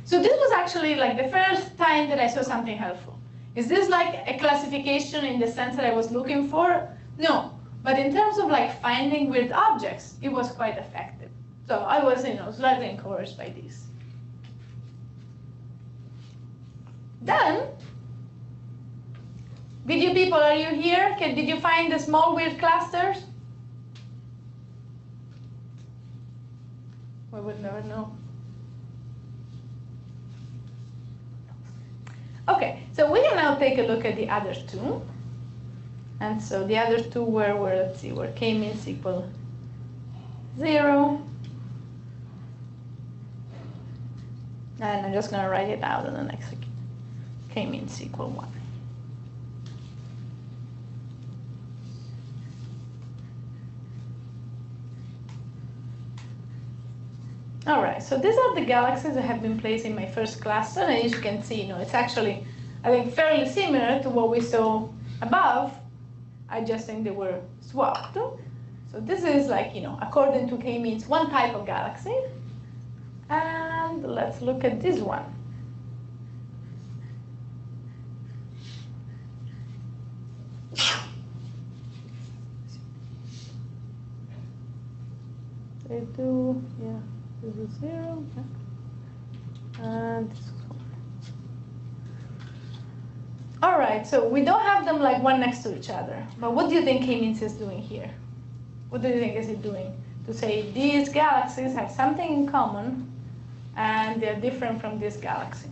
So this was actually like the first time that I saw something helpful. Is this like a classification in the sense that I was looking for? No, but in terms of like finding weird objects, it was quite effective. So I was, you know, slightly encouraged by this. Then, video people, are you here? Did you find the small weird clusters? We would never know. Okay, so we can now take a look at the other 2. And so the other 2 were let's see, where k means equal 0. And I'm just going to write it out in the next second. K means equal 1. All right, so these are the galaxies that have been placed in my first cluster, and as you can see, you know, it's actually, I think, fairly similar to what we saw above. I just think they were swapped. So this is like, you know, according to K means one type of galaxy. And let's look at this one. They do, yeah, this is 0, yeah. And this is 1. All right, so we don't have them like one next to each other, but what do you think K-means is doing here? What do you think is it doing? To say these galaxies have something in common and they're different from this galaxy.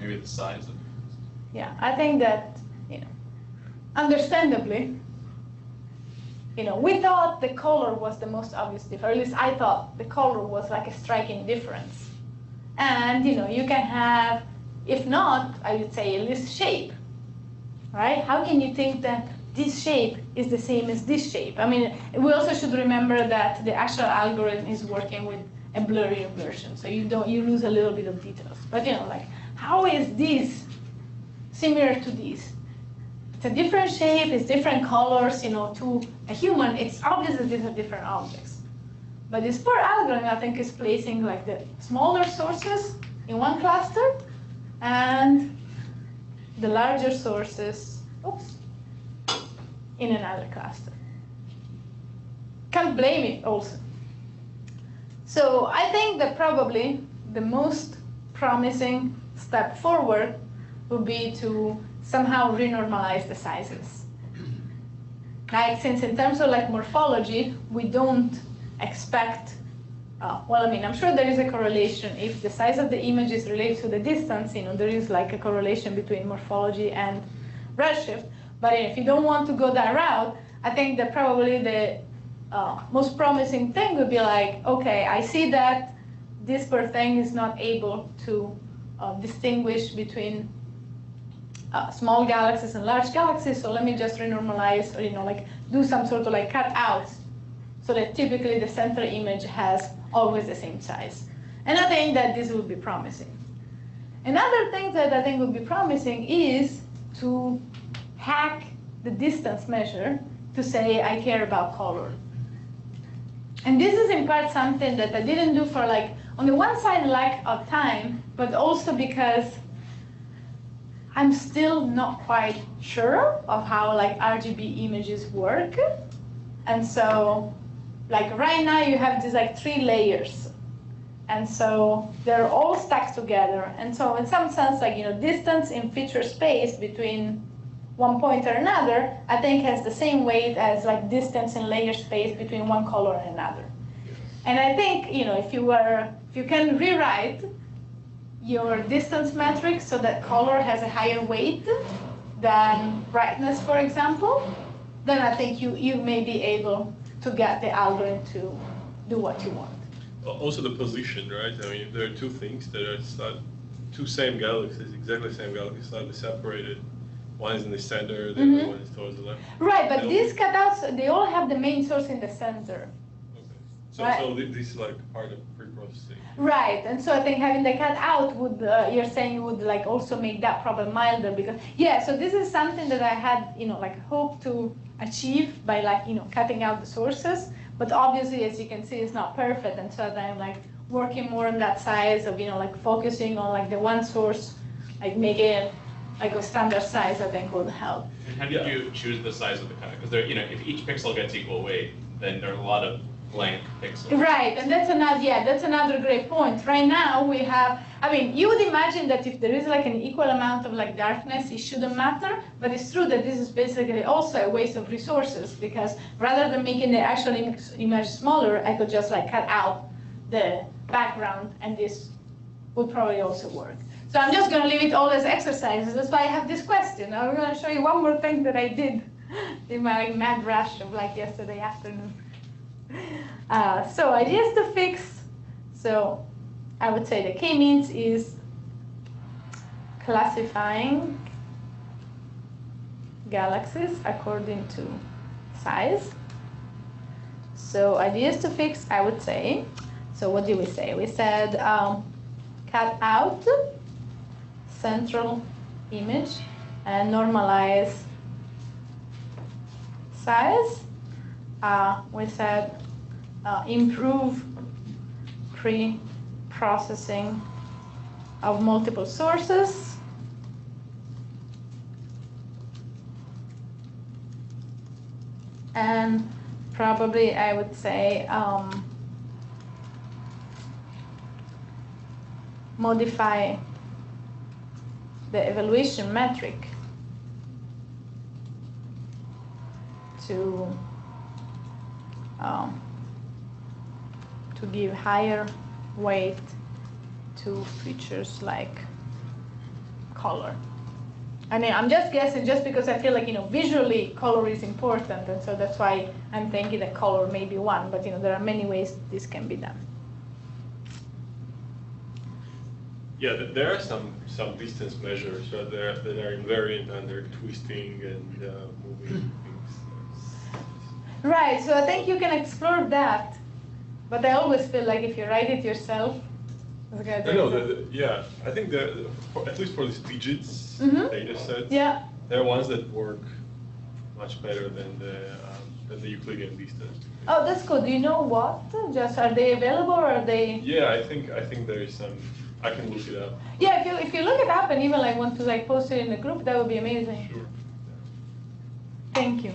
Maybe the size of it. Yeah, I think that, you know, understandably, you know, we thought the color was the most obvious difference, or at least I thought the color was like a striking difference. And, you know, you can have, if not, I would say at least shape, right? How can you think that this shape is the same as this shape? I mean, we also should remember that the actual algorithm is working with a blurrier version, so you lose a little bit of details. But, you know, like, how is this similar to this? It's a different shape, it's different colors, you know, to a human, it's obvious that these are different objects. But this poor algorithm, I think, is placing like the smaller sources in one cluster and the larger sources, in another cluster. Can't blame it also. So I think that probably the most promising step forward would be to somehow renormalize the sizes. Like, since in terms of like morphology, we don't expect, well, I mean, I'm sure there is a correlation. If the size of the image is related to the distance, you know, there is like a correlation between morphology and redshift. But if you don't want to go that route, I think that probably the most promising thing would be like, okay, I see that this per thing is not able to distinguish between small galaxies and large galaxies, so let me just renormalize, or, you know, like do some sort of like cutouts so that typically the center image has always the same size. And I think that this would be promising. Another thing that I think would be promising is to hack the distance measure to say I care about color. And this is in part something that I didn't do for like, on the one side lack of time, but also because I'm still not quite sure of how like RGB images work. And so like right now you have these like 3 layers. And so they're all stacked together. And so in some sense, like, distance in feature space between one point or another, I think has the same weight as like distance in layer space between one color and another. And I think, if you can rewrite your distance metric so that color has a higher weight than brightness, for example, then I think you may be able to get the algorithm to do what you want. Also the position, right? I mean, if there are two things that are two same galaxies, exactly the same galaxies, slightly separated. One is in the center, the other one is towards the left. Right, but these cutouts, they all have the main source in the center. Okay. So this is like part of pre-processing. Right, and so I think having the cutout would, you're saying would like also make that problem milder because, so this is something that I had, like hoped to achieve by like, cutting out the sources. But obviously, as you can see, it's not perfect, and so I'm like working more on that size of, like focusing on like the one source, like making it like a standard size, I think would help. And how did you choose the size of the cutout? Because if each pixel gets equal weight, then there are a lot of blank pixels. Right, and that's another great point. Right now we have, you would imagine that if there is like an equal amount of like darkness, it shouldn't matter, but it's true that this is basically also a waste of resources because rather than making the actual image smaller, I could just like cut out the background and this would probably also work. So I'm just going to leave it all as exercises. That's why I have this question. I'm going to show you one more thing that I did in my like, mad rush of like yesterday afternoon. So ideas to fix. So I would say the k-means is classifying galaxies according to size. So ideas to fix, I would say. So what did we say? We said cut out central image and normalize size. We said improve pre-processing of multiple sources. And probably I would say modify the evaluation metric to give higher weight to features like color. I mean, I'm just guessing just because I feel like, visually color is important, and so that's why I'm thinking that color may be one, but there are many ways this can be done. Yeah, there are some distance measures that are invariant and they're twisting and moving things. Right, so I think you can explore that, but I always feel like if you write it yourself, it's gonna take I think that at least for these digits data sets, there are ones that work much better than the Euclidean distance. Oh, that's cool. Do you know what? Just are they available or are they? Yeah, I think there is some. I can look it up. Yeah, if you look it up and even like want to like post it in the group, that would be amazing. Sure. Thank you.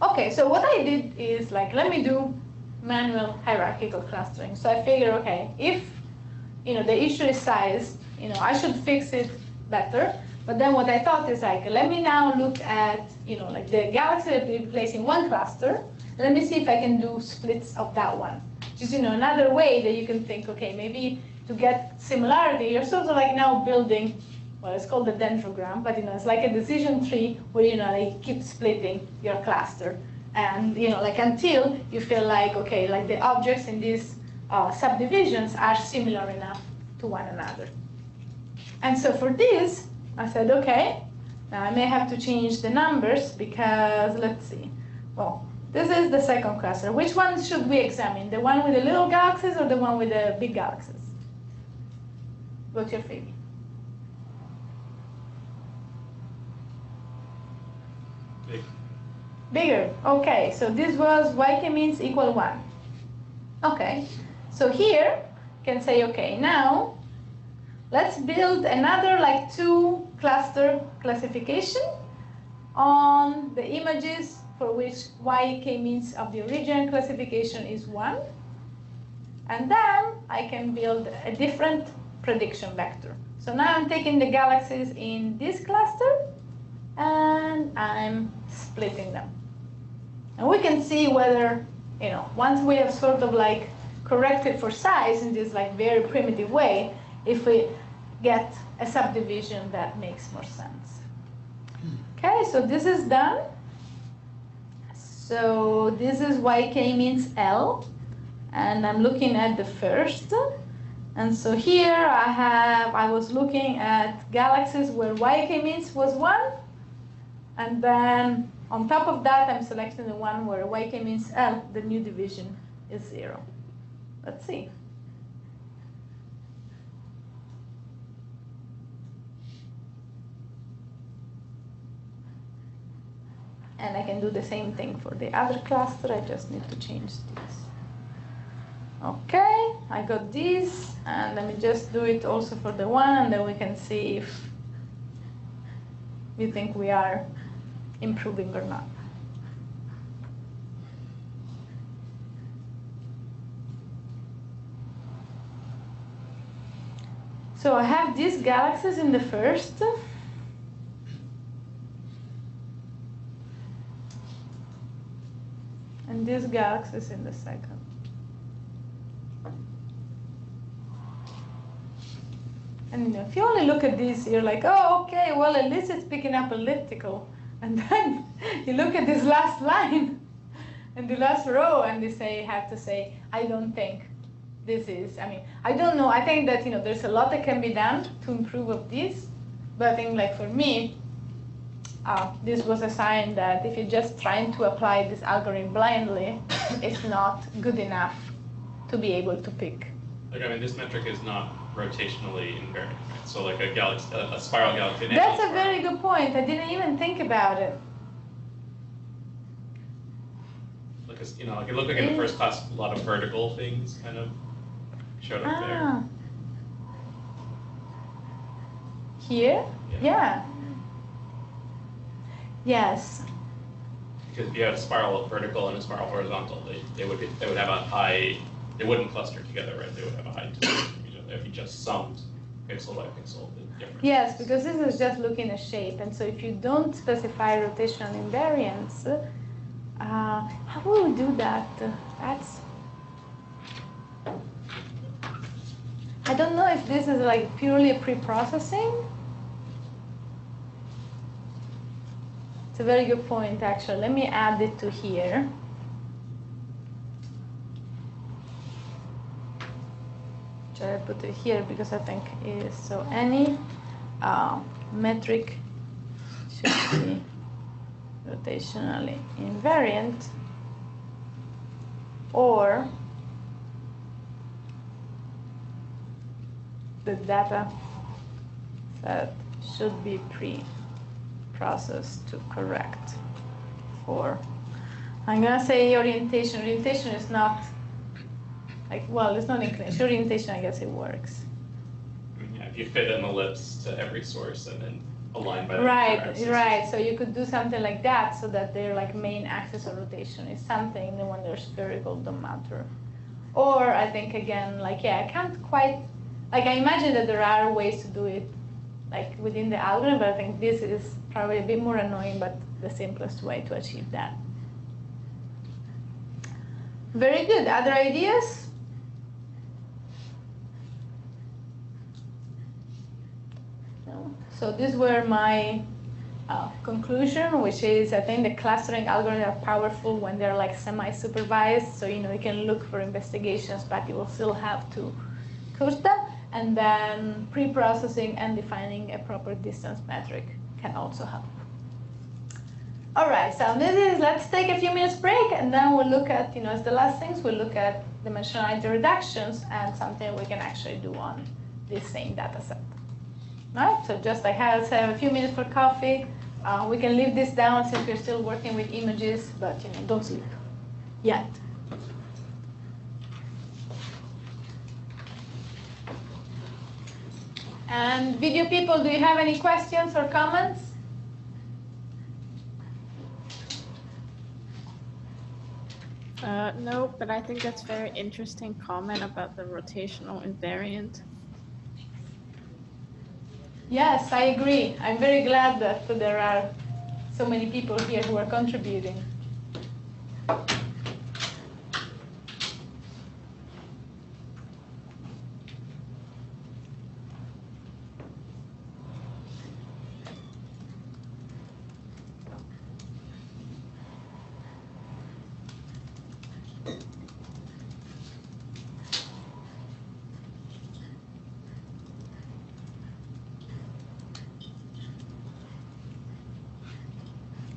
Okay, so what I did is like, let me do manual hierarchical clustering. So I figured, okay, if the issue is size, I should fix it better. But then what I thought is like, let me now look at like the galaxy that we place in one cluster. Let me see if I can do splits of that one. Just another way that you can think, okay, maybe to get similarity, you're sort of like now building, well, it's called the dendrogram, but it's like a decision tree where like keep splitting your cluster, and like until you feel like, okay, like the objects in these subdivisions are similar enough to one another. And so for this, I said, okay, now I may have to change the numbers because let's see, Well, this is the second cluster. Which one should we examine? The one with the little galaxies or the one with the big galaxies? What's your favorite? Big. Bigger. Okay, so this was yk means equal 1. Okay, so here you can say, okay, now let's build another like 2 cluster classification on the images for which yk means of the original classification is 1. And then I can build a different prediction vector. So now I'm taking the galaxies in this cluster and I'm splitting them. And we can see whether, once we have sort of like corrected for size in this like very primitive way, if we get a subdivision that makes more sense. Okay, so this is done. So this is yk means L, and I'm looking at the first. And so here I was looking at galaxies where yk means was 1, and then on top of that I'm selecting the one where yk means L, the new division is 0. Let's see. And I can do the same thing for the other cluster. I just need to change this. Okay, I got this, and let me just do it also for the one, and then we can see if we think we are improving or not. So I have these galaxies in the first. And these galaxies in the second. And if you only look at this, you're like, oh, okay, well, at least it's picking up elliptical. And then you look at this last line and the last row, and they have to say, I don't think this is, I don't know. I think that, there's a lot that can be done to improve of this. But I think, like, for me, this was a sign that if you're just trying to apply this algorithm blindly, it's not good enough to be able to pick. Like, this metric is not rotationally invariant, right? So like a galaxy, a spiral galaxy. That's a very good point. I didn't even think about it. Like, like it looked like in the first class, a lot of vertical things kind of showed up there. Here? Yeah. Yes. Because if you had a spiral vertical and a spiral horizontal, they would have a high. They wouldn't cluster together, right? They would have a high distance from each other if you just summed pixel by pixel the difference. Yes, because this is just looking at shape, and so if you don't specify rotational invariance, how will we do that? I don't know if this is like purely a pre-processing. It's a very good point, actually. Let me add it to here. I put it here because I think it is so any metric should be rotationally invariant, or the data set should be pre-processed to correct for. I'm gonna say orientation. Orientation is not. Well, it's not inclination. Orientation, I guess it works. Yeah, if you fit an ellipse to every source and then align by the right. So you could do something like that, so that their like main axis of rotation is something. The one there's spherical don't matter. Or I think again, I can't quite I imagine that there are ways to do it within the algorithm, but I think this is probably a bit more annoying, but the simplest way to achieve that. Very good. Other ideas? So these were my conclusion, which is I think the clustering algorithms are powerful when they're semi-supervised. So you can look for investigations, but you will still have to code them. And then pre-processing and defining a proper distance metric can also help. All right, so let's take a few minutes break, and then we'll look at, as the last things, we'll look at dimensionality reductions and something we can actually do on this same data set. All right, so just like let's have a few minutes for coffee. We can leave this down since we're still working with images, but don't sleep yet. And video people, do you have any questions or comments? No, but I think that's very interesting comment about the rotational invariant. Yes, I agree. I'm very glad that there are so many people here who are contributing.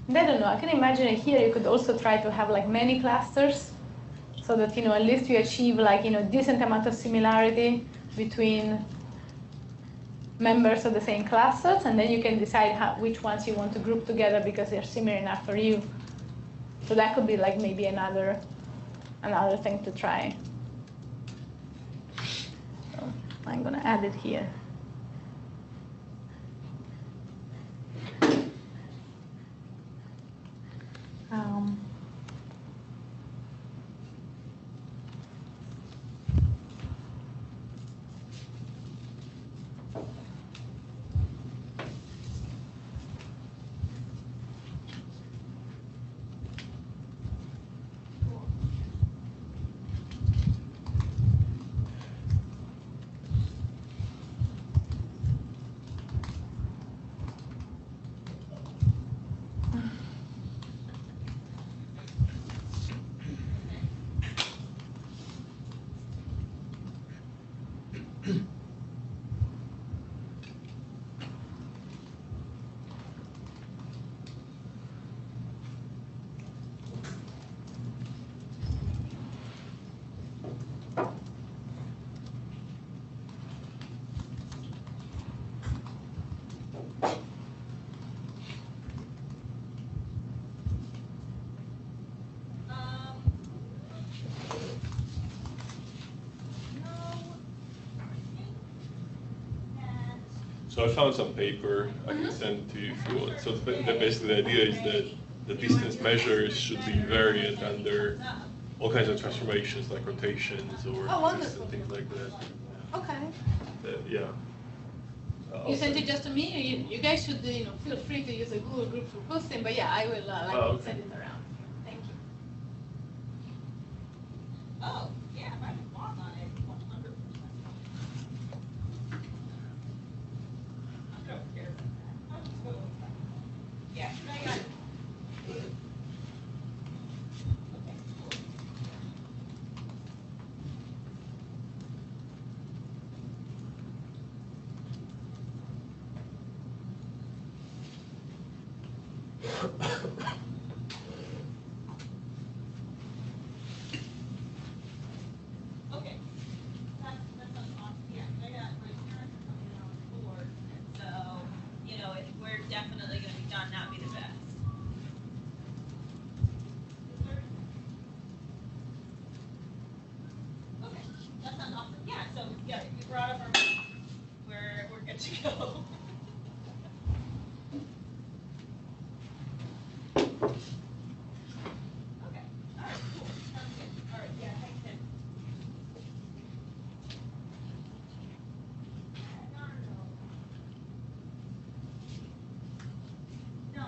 I don't know, I can imagine here you could also try to have like many clusters so that at least you achieve like decent amount of similarity between members of the same clusters, and then you can decide which ones you want to group together because they're similar enough for you. So that could be like maybe another thing to try. So I'm gonna add it here. So I found some paper I can send to you if you want. So basically the idea is that the distance measures should be invariant under all kinds of transformations like rotations or things like that. Okay. Yeah. You sent it just to me, or you guys should feel free to use a Google group for posting, but yeah, I will send it around. Thank you. Oh, yeah, if I can log on it, 100%. I don't care about that. Yeah, I got it. Okay, cool. Okay. That sounds awesome. Yeah, I got my parents are coming in on the board, and so, if we're definitely gonna be done, that'd be the best. Okay, that sounds awesome. Yeah, so, yeah, if you brought up our, we're good to go. Okay, all right, cool, sounds good. All right, yeah, thanks, Tim. No.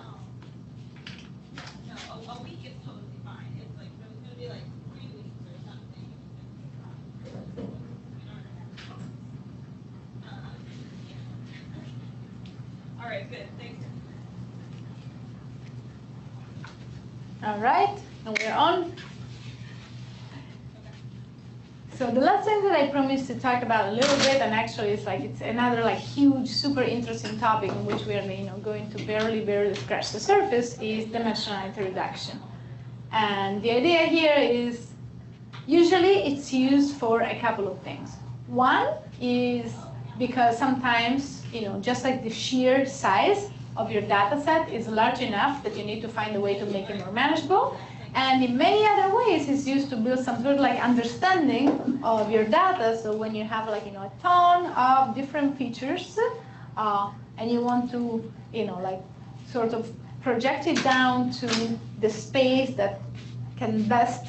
No, a week is totally fine. It's like, it was gonna be like 3 weeks or something. Yeah. All right, good, thanks. All right, and we're on. So the last thing that I promised to talk about a little bit, and actually it's another like huge, super interesting topic in which we are going to barely scratch the surface, is dimensionality reduction. And the idea here is usually it's used for a couple of things. One is because sometimes just like the sheer size of your data set is large enough that you need to find a way to make it more manageable. And in many other ways, it's used to build some sort of like understanding of your data. So when you have like a ton of different features, and you want to like sort of project it down to the space that can best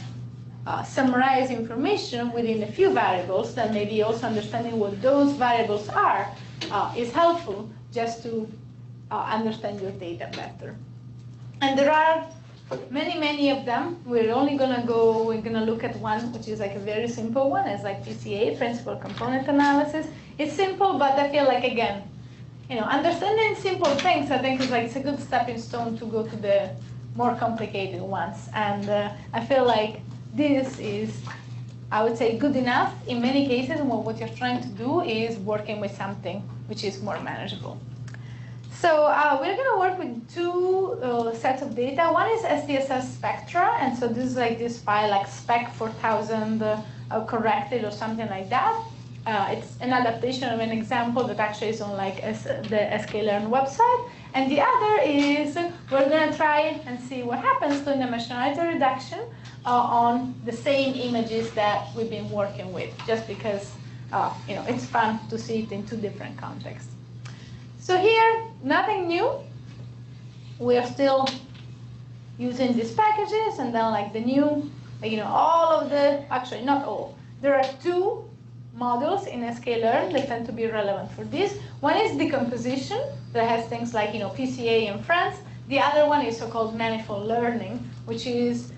summarize information within a few variables, then maybe also understanding what those variables are is helpful just to understand your data better. And there are many of them. We're gonna look at one which is like a very simple one. It's like PCA, principal component analysis. It's simple, but I feel like, again, understanding simple things, I think is like, it's a good stepping stone to go to the more complicated ones. And I feel like this is, I would say, good enough in many cases when what you're trying to do is working with something which is more manageable. So we're going to work with two sets of data. One is SDSS spectra, and so this is like this file, like spec 4000 corrected or something like that. It's an adaptation of an example that actually is on like the sklearn website. And the other is we're going to try and see what happens to dimensionality reduction on the same images that we've been working with, just because it's fun to see it in two different contexts. So here, nothing new. We are still using these packages, and then like the new, all of the, actually not all. There are two models in sklearn that tend to be relevant for this. One is decomposition, that has things like PCA and friends. The other one is so-called manifold learning, which is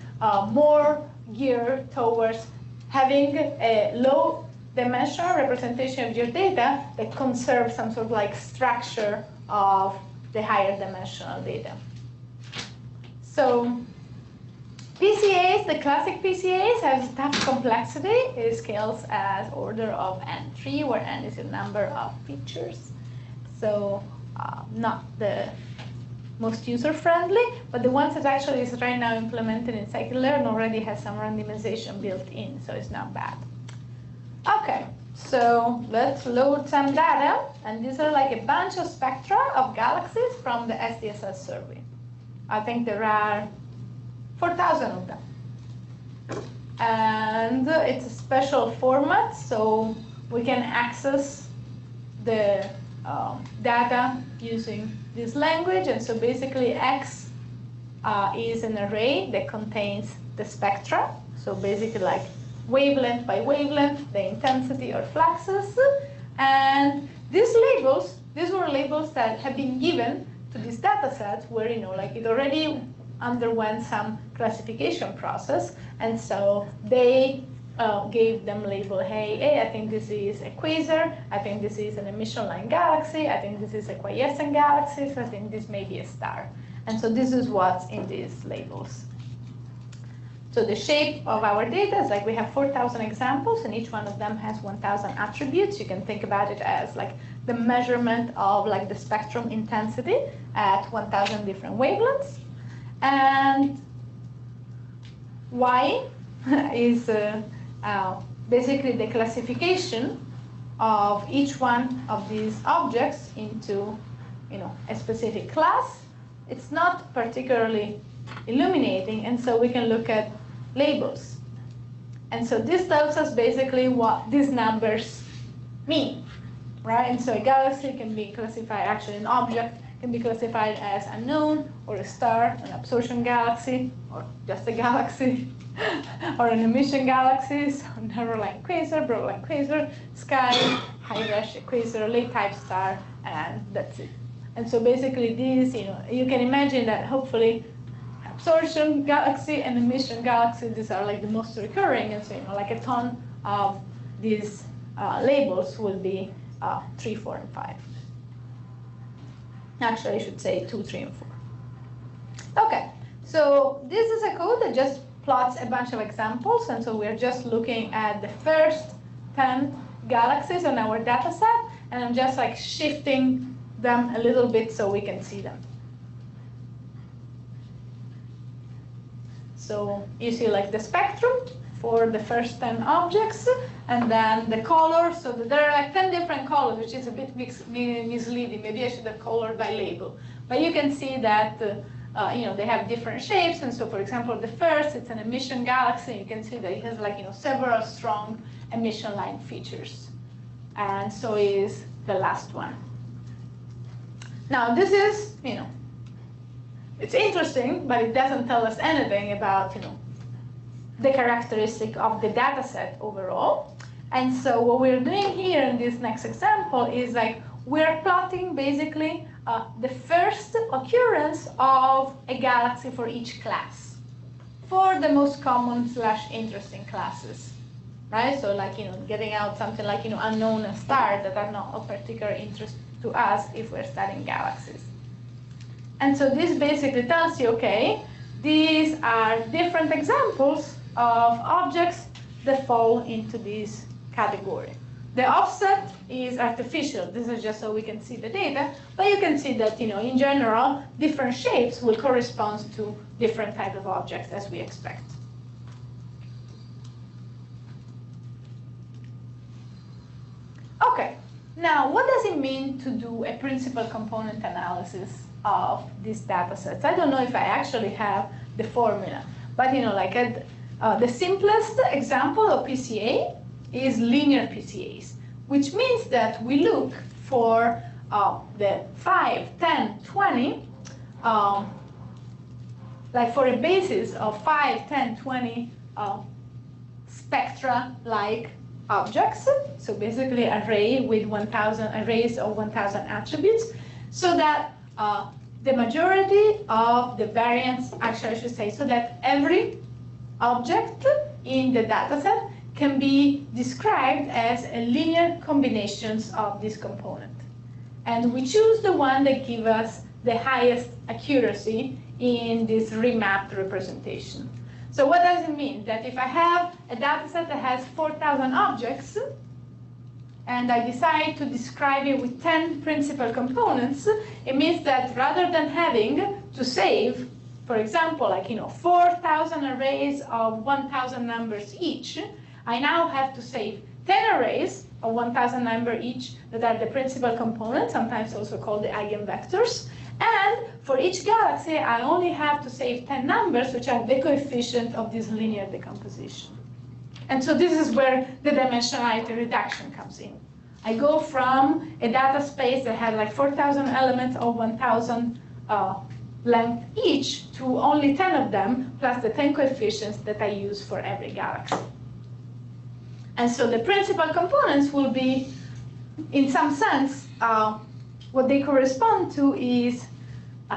more geared towards having a low dimensional representation of your data that conserves some sort of like structure of the higher dimensional data. So PCAs, the classic PCAs, have tough complexity. It scales as order of n3, where n is a number of features. So not the most user-friendly, but the ones that actually is right now implemented in scikit-learn already has some randomization built in, so it's not bad. Okay, so let's load some data, and these are like a bunch of spectra of galaxies from the SDSS survey. I think there are 4,000 of them. And it's a special format, so we can access the data using this language. And so basically X is an array that contains the spectra. So basically like wavelength by wavelength, the intensity or fluxes. And these labels, these were labels that have been given to this data set where, like it already underwent some classification process. And so they gave them label, hey, I think this is a quasar, I think this is an emission line galaxy, I think this is a quiescent galaxy, so I think this may be a star. And so this is what's in these labels. So the shape of our data is like we have 4,000 examples, and each one of them has 1,000 attributes. You can think about it as like the measurement of like the spectrum intensity at 1,000 different wavelengths. And Y is basically the classification of each one of these objects into a specific class. It's not particularly illuminating, and so we can look at labels. And so this tells us basically what these numbers mean, right? And so a galaxy can be classified, actually an object can be classified as unknown, or a star, an absorption galaxy, or just a galaxy, or an emission galaxy, so narrow line quasar, broad line quasar, sky, high rush quasar, late type star, and that's it. And so basically these, you can imagine that hopefully absorption galaxy and emission galaxy, these are like the most recurring, and so like a ton of these labels will be 3, 4, and 5. Actually, I should say 2, 3, and 4. Okay, so this is a code that just plots a bunch of examples, and so we're just looking at the first 10 galaxies on our data set, and I'm just like shifting them a little bit so we can see them. So you see like the spectrum for the first 10 objects, and then the color, so that there are like 10 different colors, which is a bit misleading. Maybe I should have colored by label. But you can see that they have different shapes, and so for example, the first, it's an emission galaxy. You can see that it has like several strong emission line features, and so is the last one. Now this is it's interesting, but it doesn't tell us anything about the characteristic of the data set overall. And so what we're doing here in this next example is like we're plotting basically the first occurrence of a galaxy for each class, for the most common / interesting classes, right? So like getting out something like unknown stars that are not of particular interest to us if we're studying galaxies. And so this basically tells you, okay, these are different examples of objects that fall into this category. The offset is artificial. This is just so we can see the data, but you can see that in general, different shapes will correspond to different types of objects as we expect. Okay, now what does it mean to do a principal component analysis of these data sets? I don't know if I actually have the formula, but the simplest example of PCA is linear PCAs, which means that we look for the 5, 10, 20, like for a basis of 5, 10, 20 spectra-like objects, so basically arrays of 1,000 attributes, so that the majority of the variance, actually I should say, so that every object in the dataset can be described as a linear combinations of this component. And we choose the one that gives us the highest accuracy in this remapped representation. So what does it mean? That if I have a dataset that has 4,000 objects, and I decide to describe it with 10 principal components, it means that rather than having to save, for example, 4,000 arrays of 1,000 numbers each, I now have to save 10 arrays of 1,000 numbers each that are the principal components, sometimes also called the eigenvectors. And for each galaxy, I only have to save 10 numbers, which are the coefficient of this linear decomposition. And so this is where the dimensionality reduction comes in. I go from a data space that had 4,000 elements of 1,000 length each to only 10 of them, plus the 10 coefficients that I use for every galaxy. And so the principal components will be, in some sense, what they correspond to is,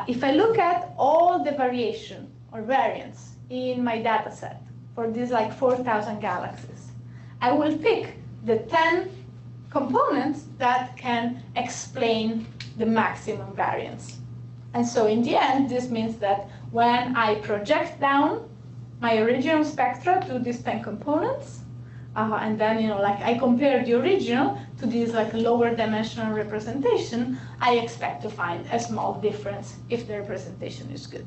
if I look at all the variation or variance in my data set for these 4,000 galaxies, I will pick the 10 components that can explain the maximum variance. And so in the end, this means that when I project down my original spectra to these 10 components, and then I compare the original to this lower dimensional representation, I expect to find a small difference if the representation is good.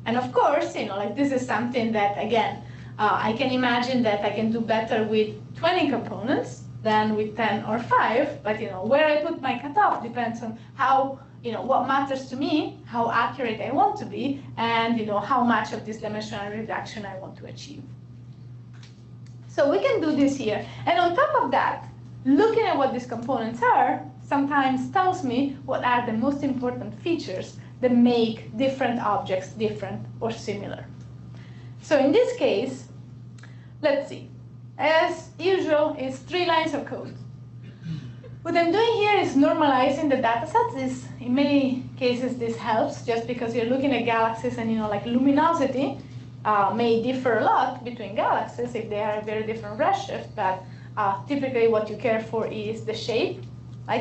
And of course, this is something that, again, I can imagine that I can do better with 20 components than with 10 or 5, but where I put my cutoff depends on how, what matters to me, how accurate I want to be, and how much of this dimensional reduction I want to achieve. So we can do this here. And on top of that, looking at what these components are sometimes tells me what are the most important features that make different objects different or similar. So in this case, let's see. As usual, it's 3 lines of code. What I'm doing here is normalizing the datasets. In many cases, this helps just because you're looking at galaxies and luminosity may differ a lot between galaxies if they are a very different redshift, but typically what you care for is the shape.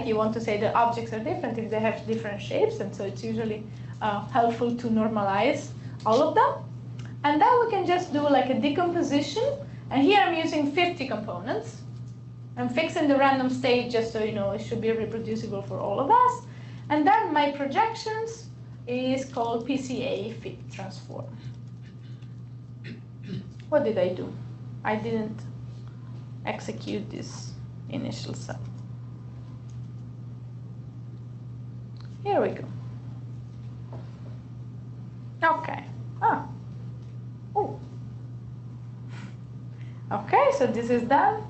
You want to say the objects are different if they have different shapes, and so it's usually helpful to normalize all of them. And then we can just do like a decomposition. And here I'm using 50 components. I'm fixing the random state just so you know it should be reproducible for all of us. And then my projections is called PCA fit transform. What did I do? I didn't execute this initial cell. Here we go. Okay. Ah. Oh. Okay, so this is done.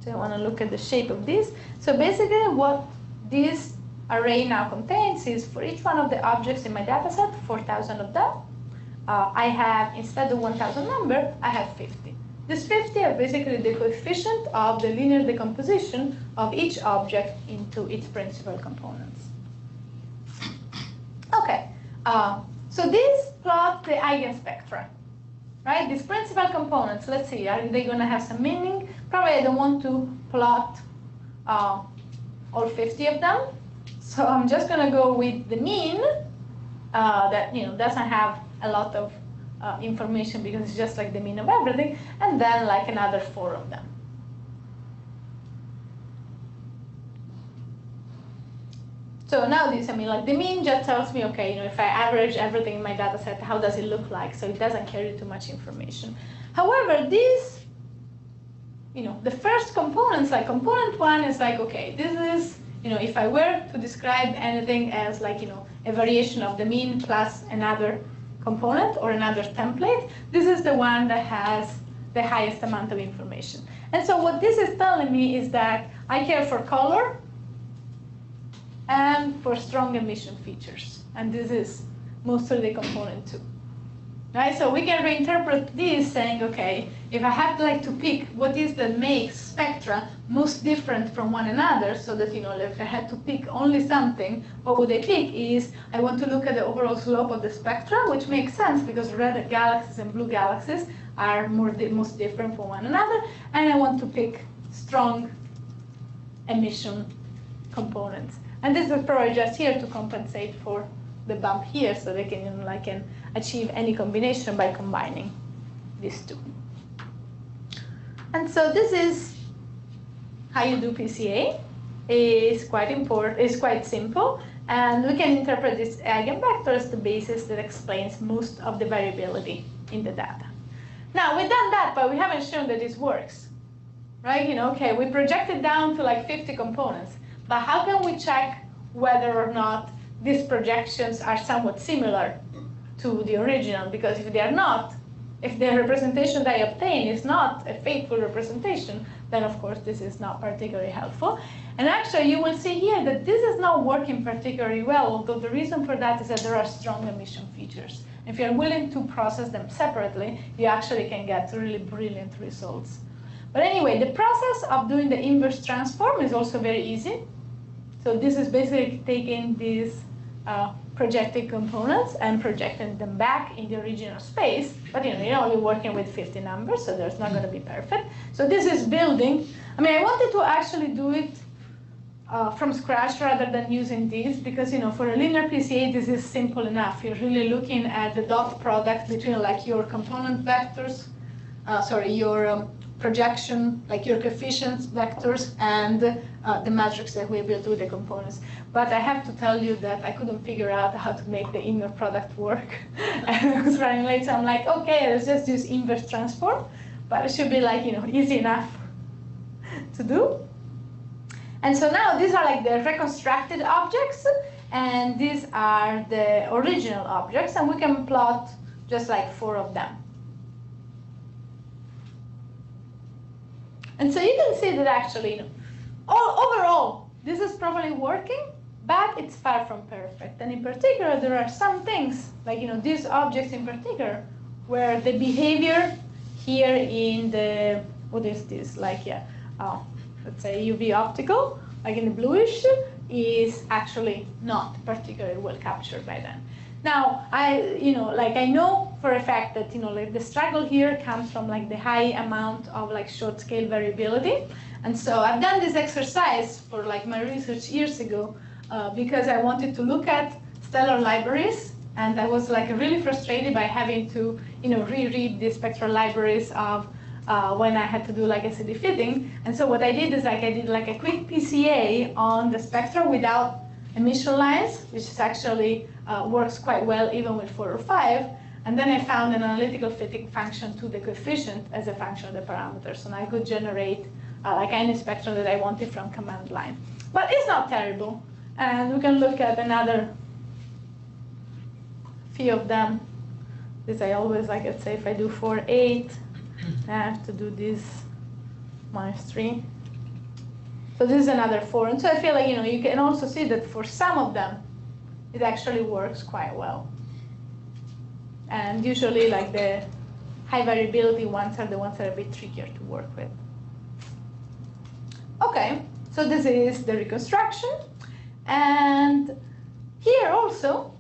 So I want to look at the shape of this. So basically what this array now contains is for each one of the objects in my dataset, 4,000 of them, I have, instead of 1,000 number, I have 50. This 50 are basically the coefficient of the linear decomposition of each object into its principal components. Okay, so this plot the eigenspectra, right? These principal components, let's see, are they going to have some meaning? Probably I don't want to plot all 50 of them, so I'm just going to go with the mean that doesn't have a lot of information because it's just like the mean of everything, and then like another 4 of them. So now this, like the mean just tells me, okay, if I average everything in my data set, how does it look like? So it doesn't carry too much information. However, these, the first components, like component 1 is like, okay, this is, if I were to describe anything as like, a variation of the mean plus another component or another template, this is the one that has the highest amount of information. And so what this is telling me is that I care for color and for strong emission features. And this is mostly the component 2. Right? So we can reinterpret this saying, okay, if I have to pick what is that makes spectra most different from one another, so that if I had to pick only something, what would I pick is I want to look at the overall slope of the spectra, which makes sense because red galaxies and blue galaxies are most different from one another, and I want to pick strong emission components. And this is probably just here to compensate for the bump here, so they can achieve any combination by combining these two. And so this is how you do PCA. It's quite important. It's quite simple, and we can interpret this eigenvector as the basis that explains most of the variability in the data. Now we've done that, but we haven't shown that this works, right? Okay, we projected down to like 50 components, but how can we check whether or not these projections are somewhat similar to the original? Because if they are not, if the representation that I obtain is not a faithful representation, then of course this is not particularly helpful. And actually you will see here that this is not working particularly well, although the reason for that is that there are strong emission features. If you're willing to process them separately, you actually can get really brilliant results. But anyway, the process of doing the inverse transform is also very easy. So this is basically taking these projected components and projecting them back in the original space. But you're only working with 50 numbers, so there's not going to be perfect. So this is building. I wanted to actually do it from scratch rather than using these, because for a linear PCA this is simple enough. You're really looking at the dot product between like your component vectors, your projection, like your coefficients vectors, and the matrix that we built with the components. But I have to tell you that I couldn't figure out how to make the inner product work. And I was running late, so I'm like, okay, let's just use inverse transform. But it should be like, easy enough to do. And so now these are like the reconstructed objects, and these are the original objects, and we can plot just like 4 of them. And so you can see that actually, overall, this is probably working, but it's far from perfect. And in particular, there are some things, like these objects in particular, where the behavior here in the, what is this, like, let's say UV optical, like in the bluish, is actually not particularly well captured by them. Now, I know for a fact that, like the struggle here comes from like the high amount of like short scale variability. And so I've done this exercise for like my research years ago because I wanted to look at stellar libraries And I was like really frustrated by having to, reread the spectral libraries of when I had to do like SED fitting. And so what I did is I did like a quick PCA on the spectrum without emission lines, which is actually works quite well even with 4 or 5. And then I found an analytical fitting function to the coefficient as a function of the parameters. And I could generate like any spectrum that I wanted from command line. But it's not terrible. And we can look at another few of them. This I always like, let's say if I do 4, 8, I have to do this -3. So this is another 4. And so I feel like, you can also see that for some of them, it actually works quite well. And usually like the high variability ones are the ones that are a bit trickier to work with. Okay, so this is the reconstruction. And here also,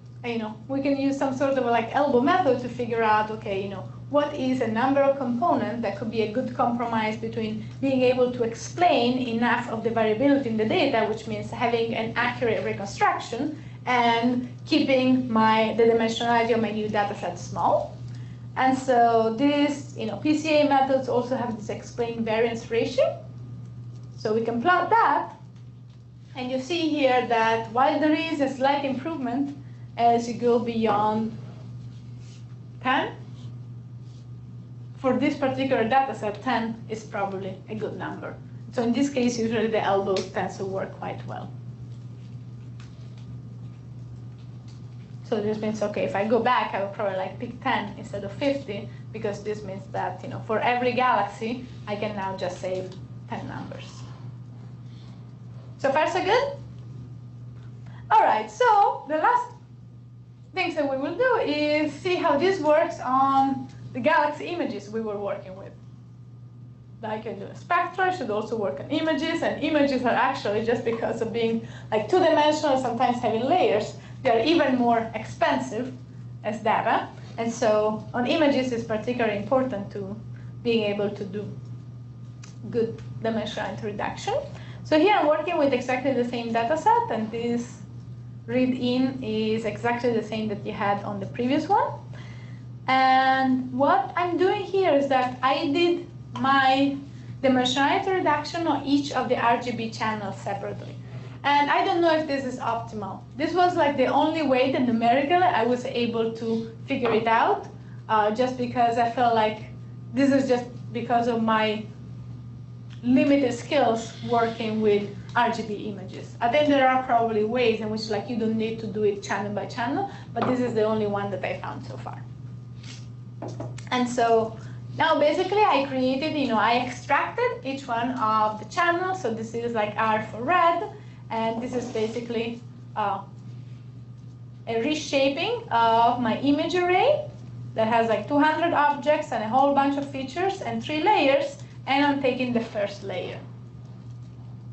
we can use some sort of like elbow method to figure out, okay, what is a number of components that could be a good compromise between being able to explain enough of the variability in the data, which means having an accurate reconstruction, and keeping the dimensionality of my new data set small. And so this, PCA methods also have this explain variance ratio. So we can plot that. And you see here that while there is a slight improvement as you go beyond 10, for this particular data set, 10 is probably a good number. So in this case, usually the elbow tends to work quite well. So this means, okay, if I go back, I will probably like pick 10 instead of 50, because this means that, for every galaxy, I can now just save 10 numbers. So far, so good? All right, so the last things that we will do is see how this works on the galaxy images we were working with. Like I do a spectra, should also work on images, and images are actually, just because of being like two-dimensional, sometimes having layers, they're even more expensive as data. And so on images, it's particularly important to being able to do good dimensionality reduction. So here I'm working with exactly the same data set, and this read-in is exactly the same that you had on the previous one. And what I'm doing here is that I did my dimensionality reduction on each of the RGB channels separately. And I don't know if this is optimal. This was like the only way that numerically I was able to figure it out, just because I felt like this is just because of my limited skills working with RGB images. I think there are probably ways in which like you don't need to do it channel by channel, but this is the only one that I found so far. And so now basically I created, I extracted each one of the channels. So this is like R for red, and this is basically a reshaping of my image array that has like 200 objects and a whole bunch of features and 3 layers, and I'm taking the first layer.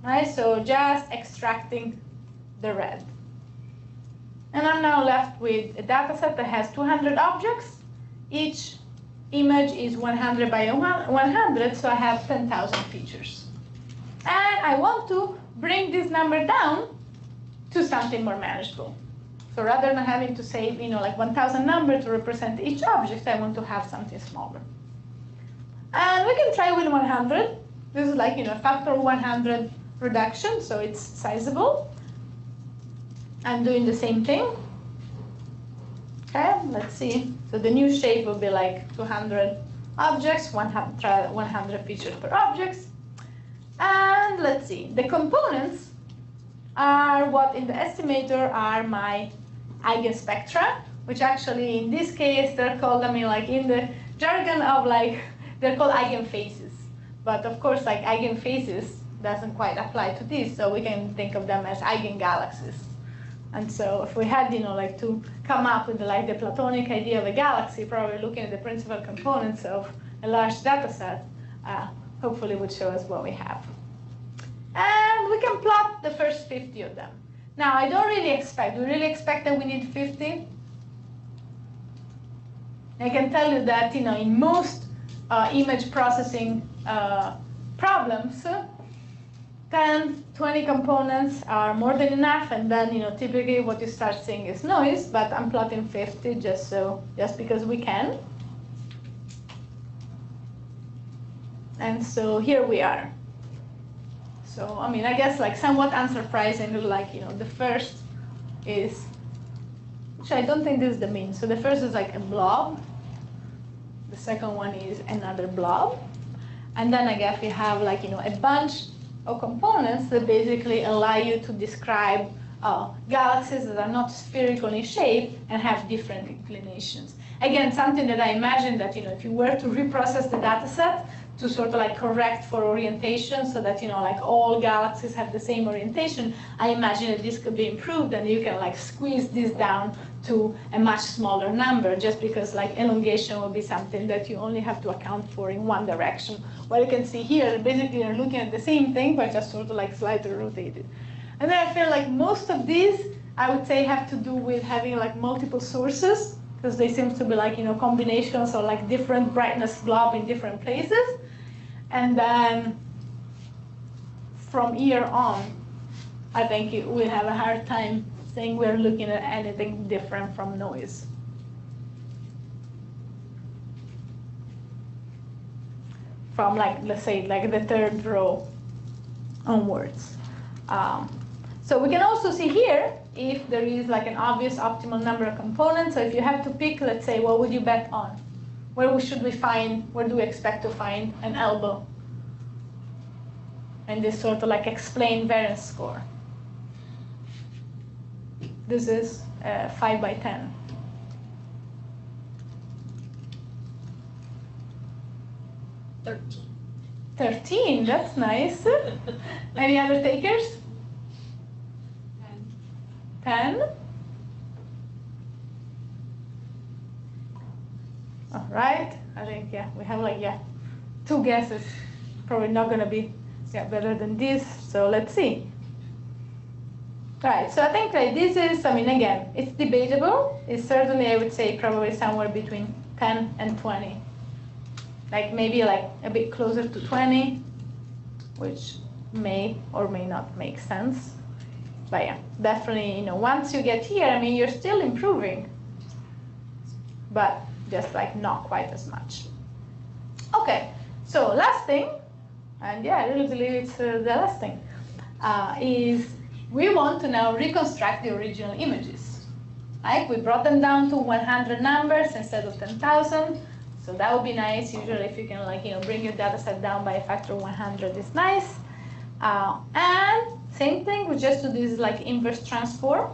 Right, so just extracting the red. And I'm now left with a data set that has 200 objects. Each image is 100 by 100, so I have 10,000 features. And I want to bring this number down to something more manageable. So rather than having to save, like 1,000 numbers to represent each object, I want to have something smaller. And we can try with 100. This is like, a factor of 100 reduction, so it's sizable. I'm doing the same thing. Okay, let's see. So the new shape will be like 200 objects, 100 features per object. And let's see, the components are what in the estimator are my eigenspectra, which actually in this case they're called, like in the jargon of they're called eigenfaces. But of course, like eigenfaces doesn't quite apply to this, so we can think of them as eigengalaxies. And so if we had, to come up with the Platonic idea of a galaxy, probably looking at the principal components of a large data set, hopefully would show us what we have. And we can plot the first 50 of them. Now, I don't really expect, do we really expect that we need 50? I can tell you that, in most image processing problems, 10, 20 components are more than enough, and then typically what you start seeing is noise, but I'm plotting 50 just because we can. And so here we are. So I mean, I guess like somewhat unsurprisingly, like the first is, which I don't think this is the mean. So the first is like a blob. The second one is another blob. And then I guess we have like a bunch of components that basically allow you to describe galaxies that are not spherical in shape and have different inclinations. Again, something that I imagine that if you were to reprocess the data set to sort of like correct for orientation so that like all galaxies have the same orientation, I imagine that this could be improved and you can like squeeze this down to a much smaller number, just because like elongation will be something that you only have to account for in one direction. What you can see here, basically you're looking at the same thing but just sort of like slightly rotated. And then I feel like most of these I would say have to do with having like multiple sources, because they seem to be like combinations or like different brightness blob in different places. And then from here on, I think we have a hard time saying we're looking at anything different from noise. From like, let's say, like the third row onwards. So we can also see here if there is like an obvious optimal number of components. So if you have to pick, let's say, what would you bet on? Where do we expect to find an elbow? And this sort of like explain variance score. This is 5 by 10. 13, that's nice. Any other takers? 10. All right, I think, yeah, we have like, yeah, 2 guesses. Probably not gonna be better than this, so let's see. All right, so I think like this is, I mean, again, it's debatable. It's certainly, I would say, probably somewhere between 10 and 20. Like maybe like a bit closer to 20, which may or may not make sense. But yeah, definitely, once you get here, I mean, you're still improving, but just like not quite as much. Okay, so last thing, and yeah, I really believe it's the last thing, is we want to now reconstruct the original images. Like we brought them down to 100 numbers instead of 10,000. So that would be nice. Usually if you can like, bring your data set down by a factor of 100 is nice. And same thing, we just do this like inverse transform.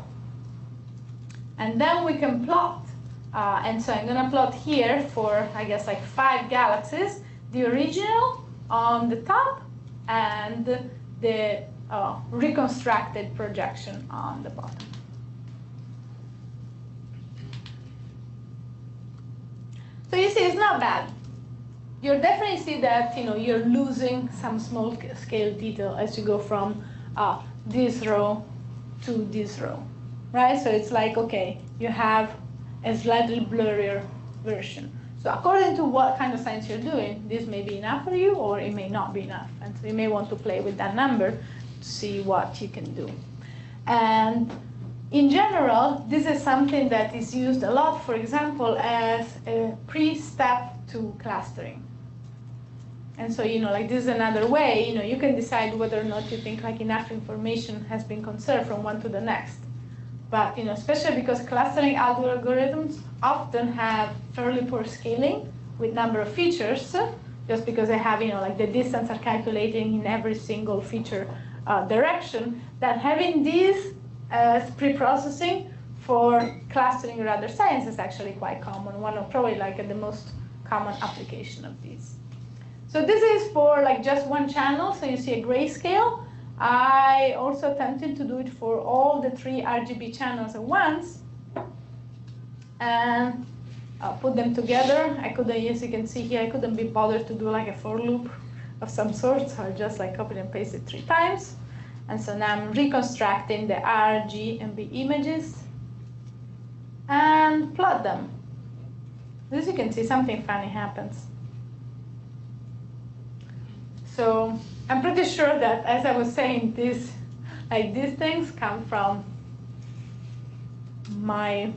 And then we can plot. And so I'm gonna plot here for, I guess, like 5 galaxies, the original on the top and the reconstructed projection on the bottom. So you see, it's not bad. You'll definitely see that you're losing some small scale detail as you go from this row to this row, right? So it's like, okay, you have a slightly blurrier version. So according to what kind of science you're doing, this may be enough for you, or it may not be enough. And so you may want to play with that number to see what you can do. And in general, this is something that is used a lot, for example, as a pre-step to clustering. And so, like this is another way, you can decide whether or not you think like enough information has been conserved from one to the next. But, especially because clustering algorithms often have fairly poor scaling with number of features, just because they have, like the distance are calculating in every single feature direction, that having these as pre-processing for clustering or other science is actually quite common. One of probably like the most common application of these. So this is for like just one channel. So you see a grayscale. I also attempted to do it for all the 3 RGB channels at once and put them together. I couldn't, as you can see here, I couldn't be bothered to do like a for loop of some sort. So I just like copied and pasted 3 times. And so now I'm reconstructing the R, G, and B images and plot them. As you can see, something funny happens. So I'm pretty sure that, as I was saying, these things come from my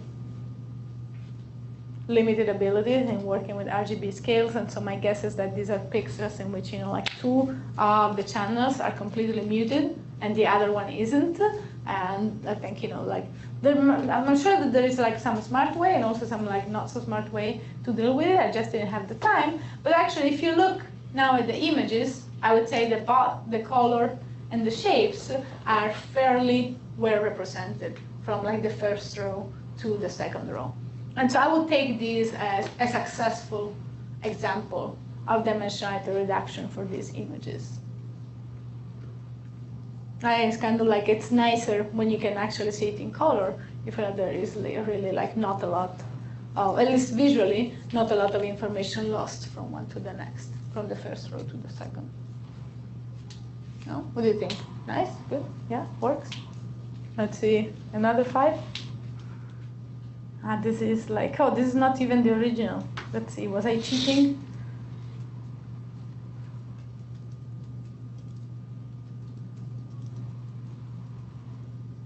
limited abilities in working with RGB scales, and so my guess is that these are pictures in which, like 2 of the channels are completely muted and the other one isn't. And I think, like, I'm sure that there is like some smart way and also some like not so smart way to deal with it. I just didn't have the time. But actually, if you look now at the images, I would say the color and the shapes are fairly well represented from like the first row to the second row. And so I would take these as a successful example of dimensionality reduction for these images. It's kind of like, it's nicer when you can actually see it in color, if there is really like not a lot, at least visually, not a lot of information lost from one to the next, from the first row to the second. No? What do you think? Nice? Good? Yeah? Works? Let's see, another 5. This is like, oh, this is not even the original. Let's see, was I cheating?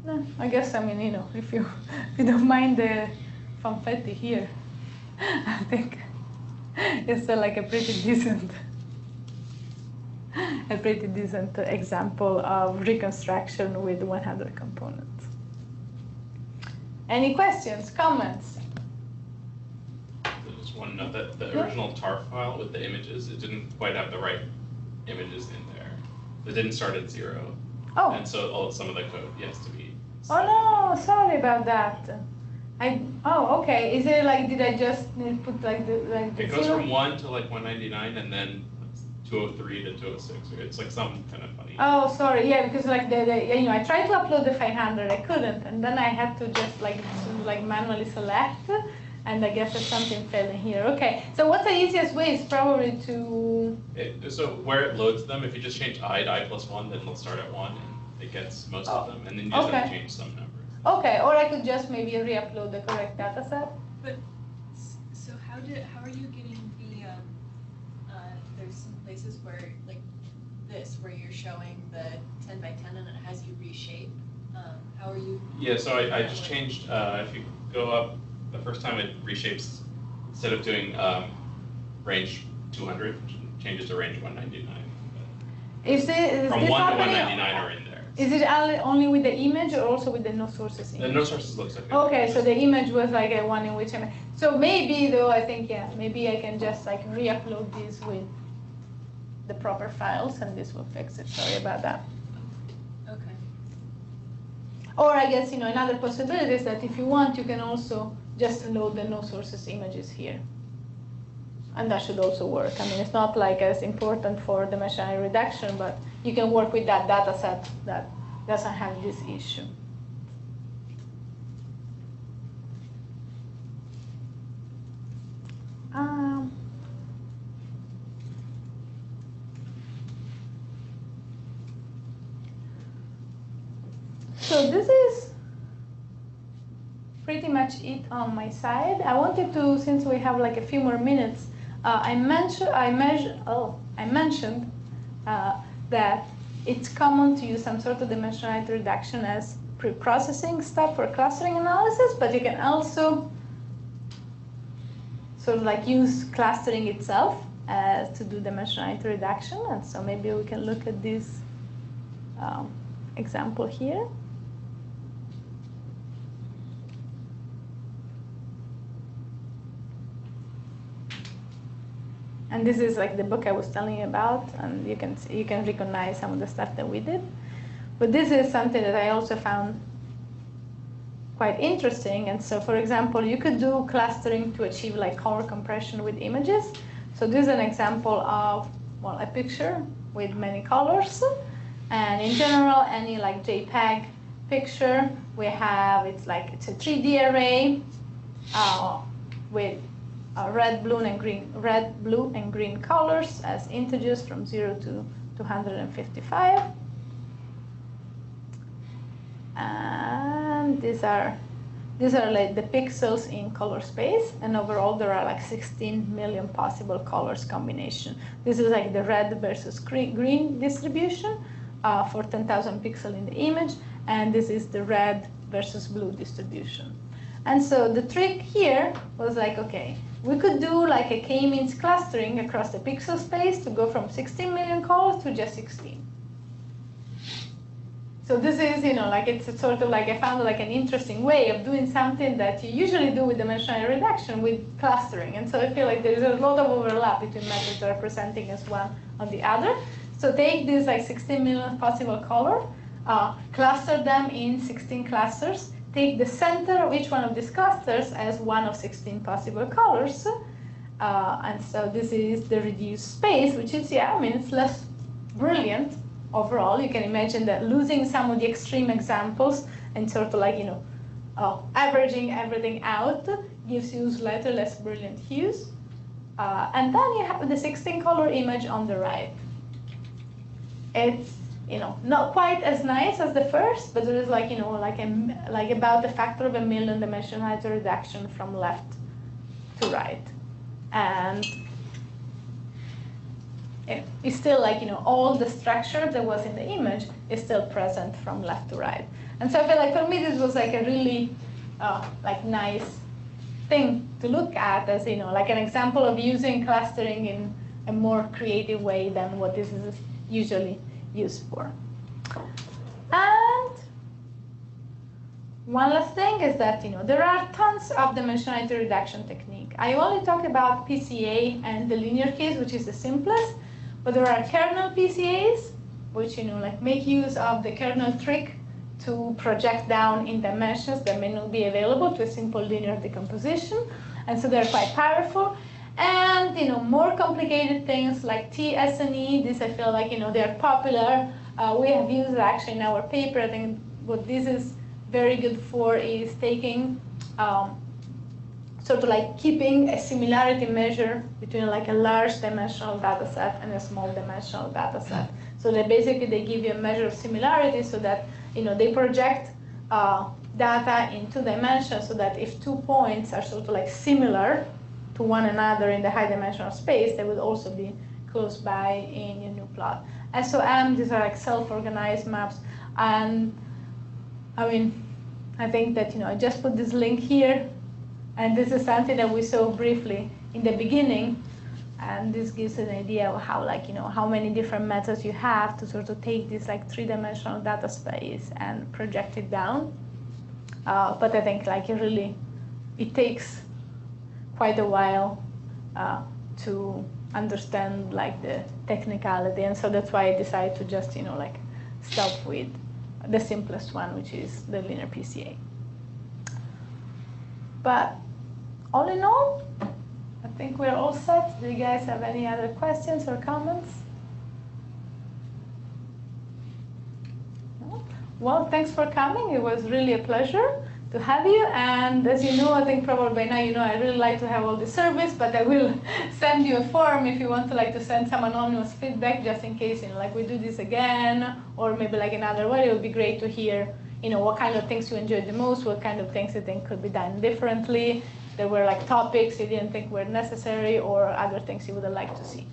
No, I guess, I mean, if you don't mind the confetti here, I think it's like a pretty decent example of reconstruction with 100 components. Any questions, comments? Just one note that the original TAR file with the images, it didn't quite have the right images in there. It didn't start at 0. Oh. And so some of the code has to be. Oh no, sorry about that. Okay. Is it like, did I just put like the It goes 0? from 1 to like 199 and then 203 to 206. It's like some kind of funny. Oh, sorry. Yeah, because like I tried to upload the 500, I couldn't, and then I had to just like manually select, and I guess there's something failing here. Okay. So what's the easiest way? Is probably to. So where it loads them, if you just change I to I+1, then it'll start at 1, and it gets most of them, and then you just have to change some numbers. Okay, or I could just maybe re-upload the correct data set. But, so how are you getting the, there's some places where, like this, where you're showing the 10 by 10 and it has you reshape. How are you? Yeah, so I just changed, if you go up, the first time it reshapes, instead of doing range 200, changes to range 199. Is From this 1 to happening? 199 are in there. Is it only with the image or also with the no sources image? The no sources looks like Okay, so the image was like a one in which I. So maybe though, I think, yeah, maybe I can just like re-upload these with the proper files and this will fix it. Sorry about that. Okay. Or I guess, another possibility is that if you want, you can also just load the no sources images here. And that should also work. I mean, it's not like as important for dimensionality reduction, but you can work with that data set that doesn't have this issue. So this is pretty much it on my side. I wanted to, since we have like a few more minutes, I mentioned that it's common to use some sort of dimensionality reduction as pre-processing step for clustering analysis, but you can also sort of like use clustering itself to do dimensionality reduction. And so maybe we can look at this example here. And this is like the book I was telling you about, and you can recognize some of the stuff that we did. But this is something that I also found quite interesting. And so, for example, you could do clustering to achieve like color compression with images. So this is an example of, well, a picture with many colors. And in general, any like JPEG picture, it's a 3D array with red, blue, and green colors as integers from 0 to 255. And these are These are like the pixels in color space, and overall there are like 16 million possible colors combination. This is like the red versus green distribution for 10,000 pixels in the image, and this is the red versus blue distribution. And so the trick here was like, okay, we could do like a k-means clustering across the pixel space to go from 16 million colors to just 16. So this is, like it's sort of like I found like an interesting way of doing something that you usually do with dimensional reduction with clustering. And so I feel like there's a lot of overlap between methods that are presenting as one on the other. So take these like 16 million possible colors, cluster them in 16 clusters, take the center of each one of these clusters as one of 16 possible colors. And so this is the reduced space, which is, it's less brilliant. Overall, you can imagine that losing some of the extreme examples and sort of like, averaging everything out gives you slightly less brilliant hues. And then you have the 16-color image on the right. It's, not quite as nice as the first, but there is like, like about a factor of 1 million dimensional reduction from left to right. And it's still like, all the structure that was in the image is still present from left to right. And so I feel like for me, this was like a really like nice thing to look at as, like an example of using clustering in a more creative way than what this is usually used for. And one last thing is that, there are tons of dimensionality reduction technique. I only talk about PCA and the linear case, which is the simplest. But there are kernel PCAs, which like make use of the kernel trick to project down in dimensions that may not be available to a simple linear decomposition, and so they're quite powerful. And more complicated things like TSNE, these I feel like they're popular. We have used it actually in our paper. I think what this is very good for is taking sort of like keeping a similarity measure between like a large dimensional data set and a small dimensional data set. So that basically they give you a measure of similarity so that they project data in 2 dimensions so that if 2 points are sort of like similar to one another in the high dimensional space, they would also be close by in your new plot. SOM, these are like self-organized maps. And I think that I just put this link here. And this is something that we saw briefly in the beginning, and this gives an idea of how, like, how many different methods you have to sort of take this like 3-dimensional data space and project it down. But I think like it takes quite a while to understand like the technicality, and so that's why I decided to just like stop with the simplest one, which is the linear PCA. But all in all, I think we're all set. Do you guys have any other questions or comments? No? Well, thanks for coming. It was really a pleasure to have you. And as you know, I think probably by now I really like to have all the service, but I will send you a form if you want to send some anonymous feedback, just in case like we do this again, or maybe like another way. It would be great to hear what kind of things you enjoyed the most, what kind of things you think could be done differently. There were like topics you didn't think were necessary, or other things you would have liked to see.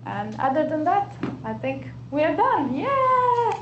And other than that, I think we are done. Yeah!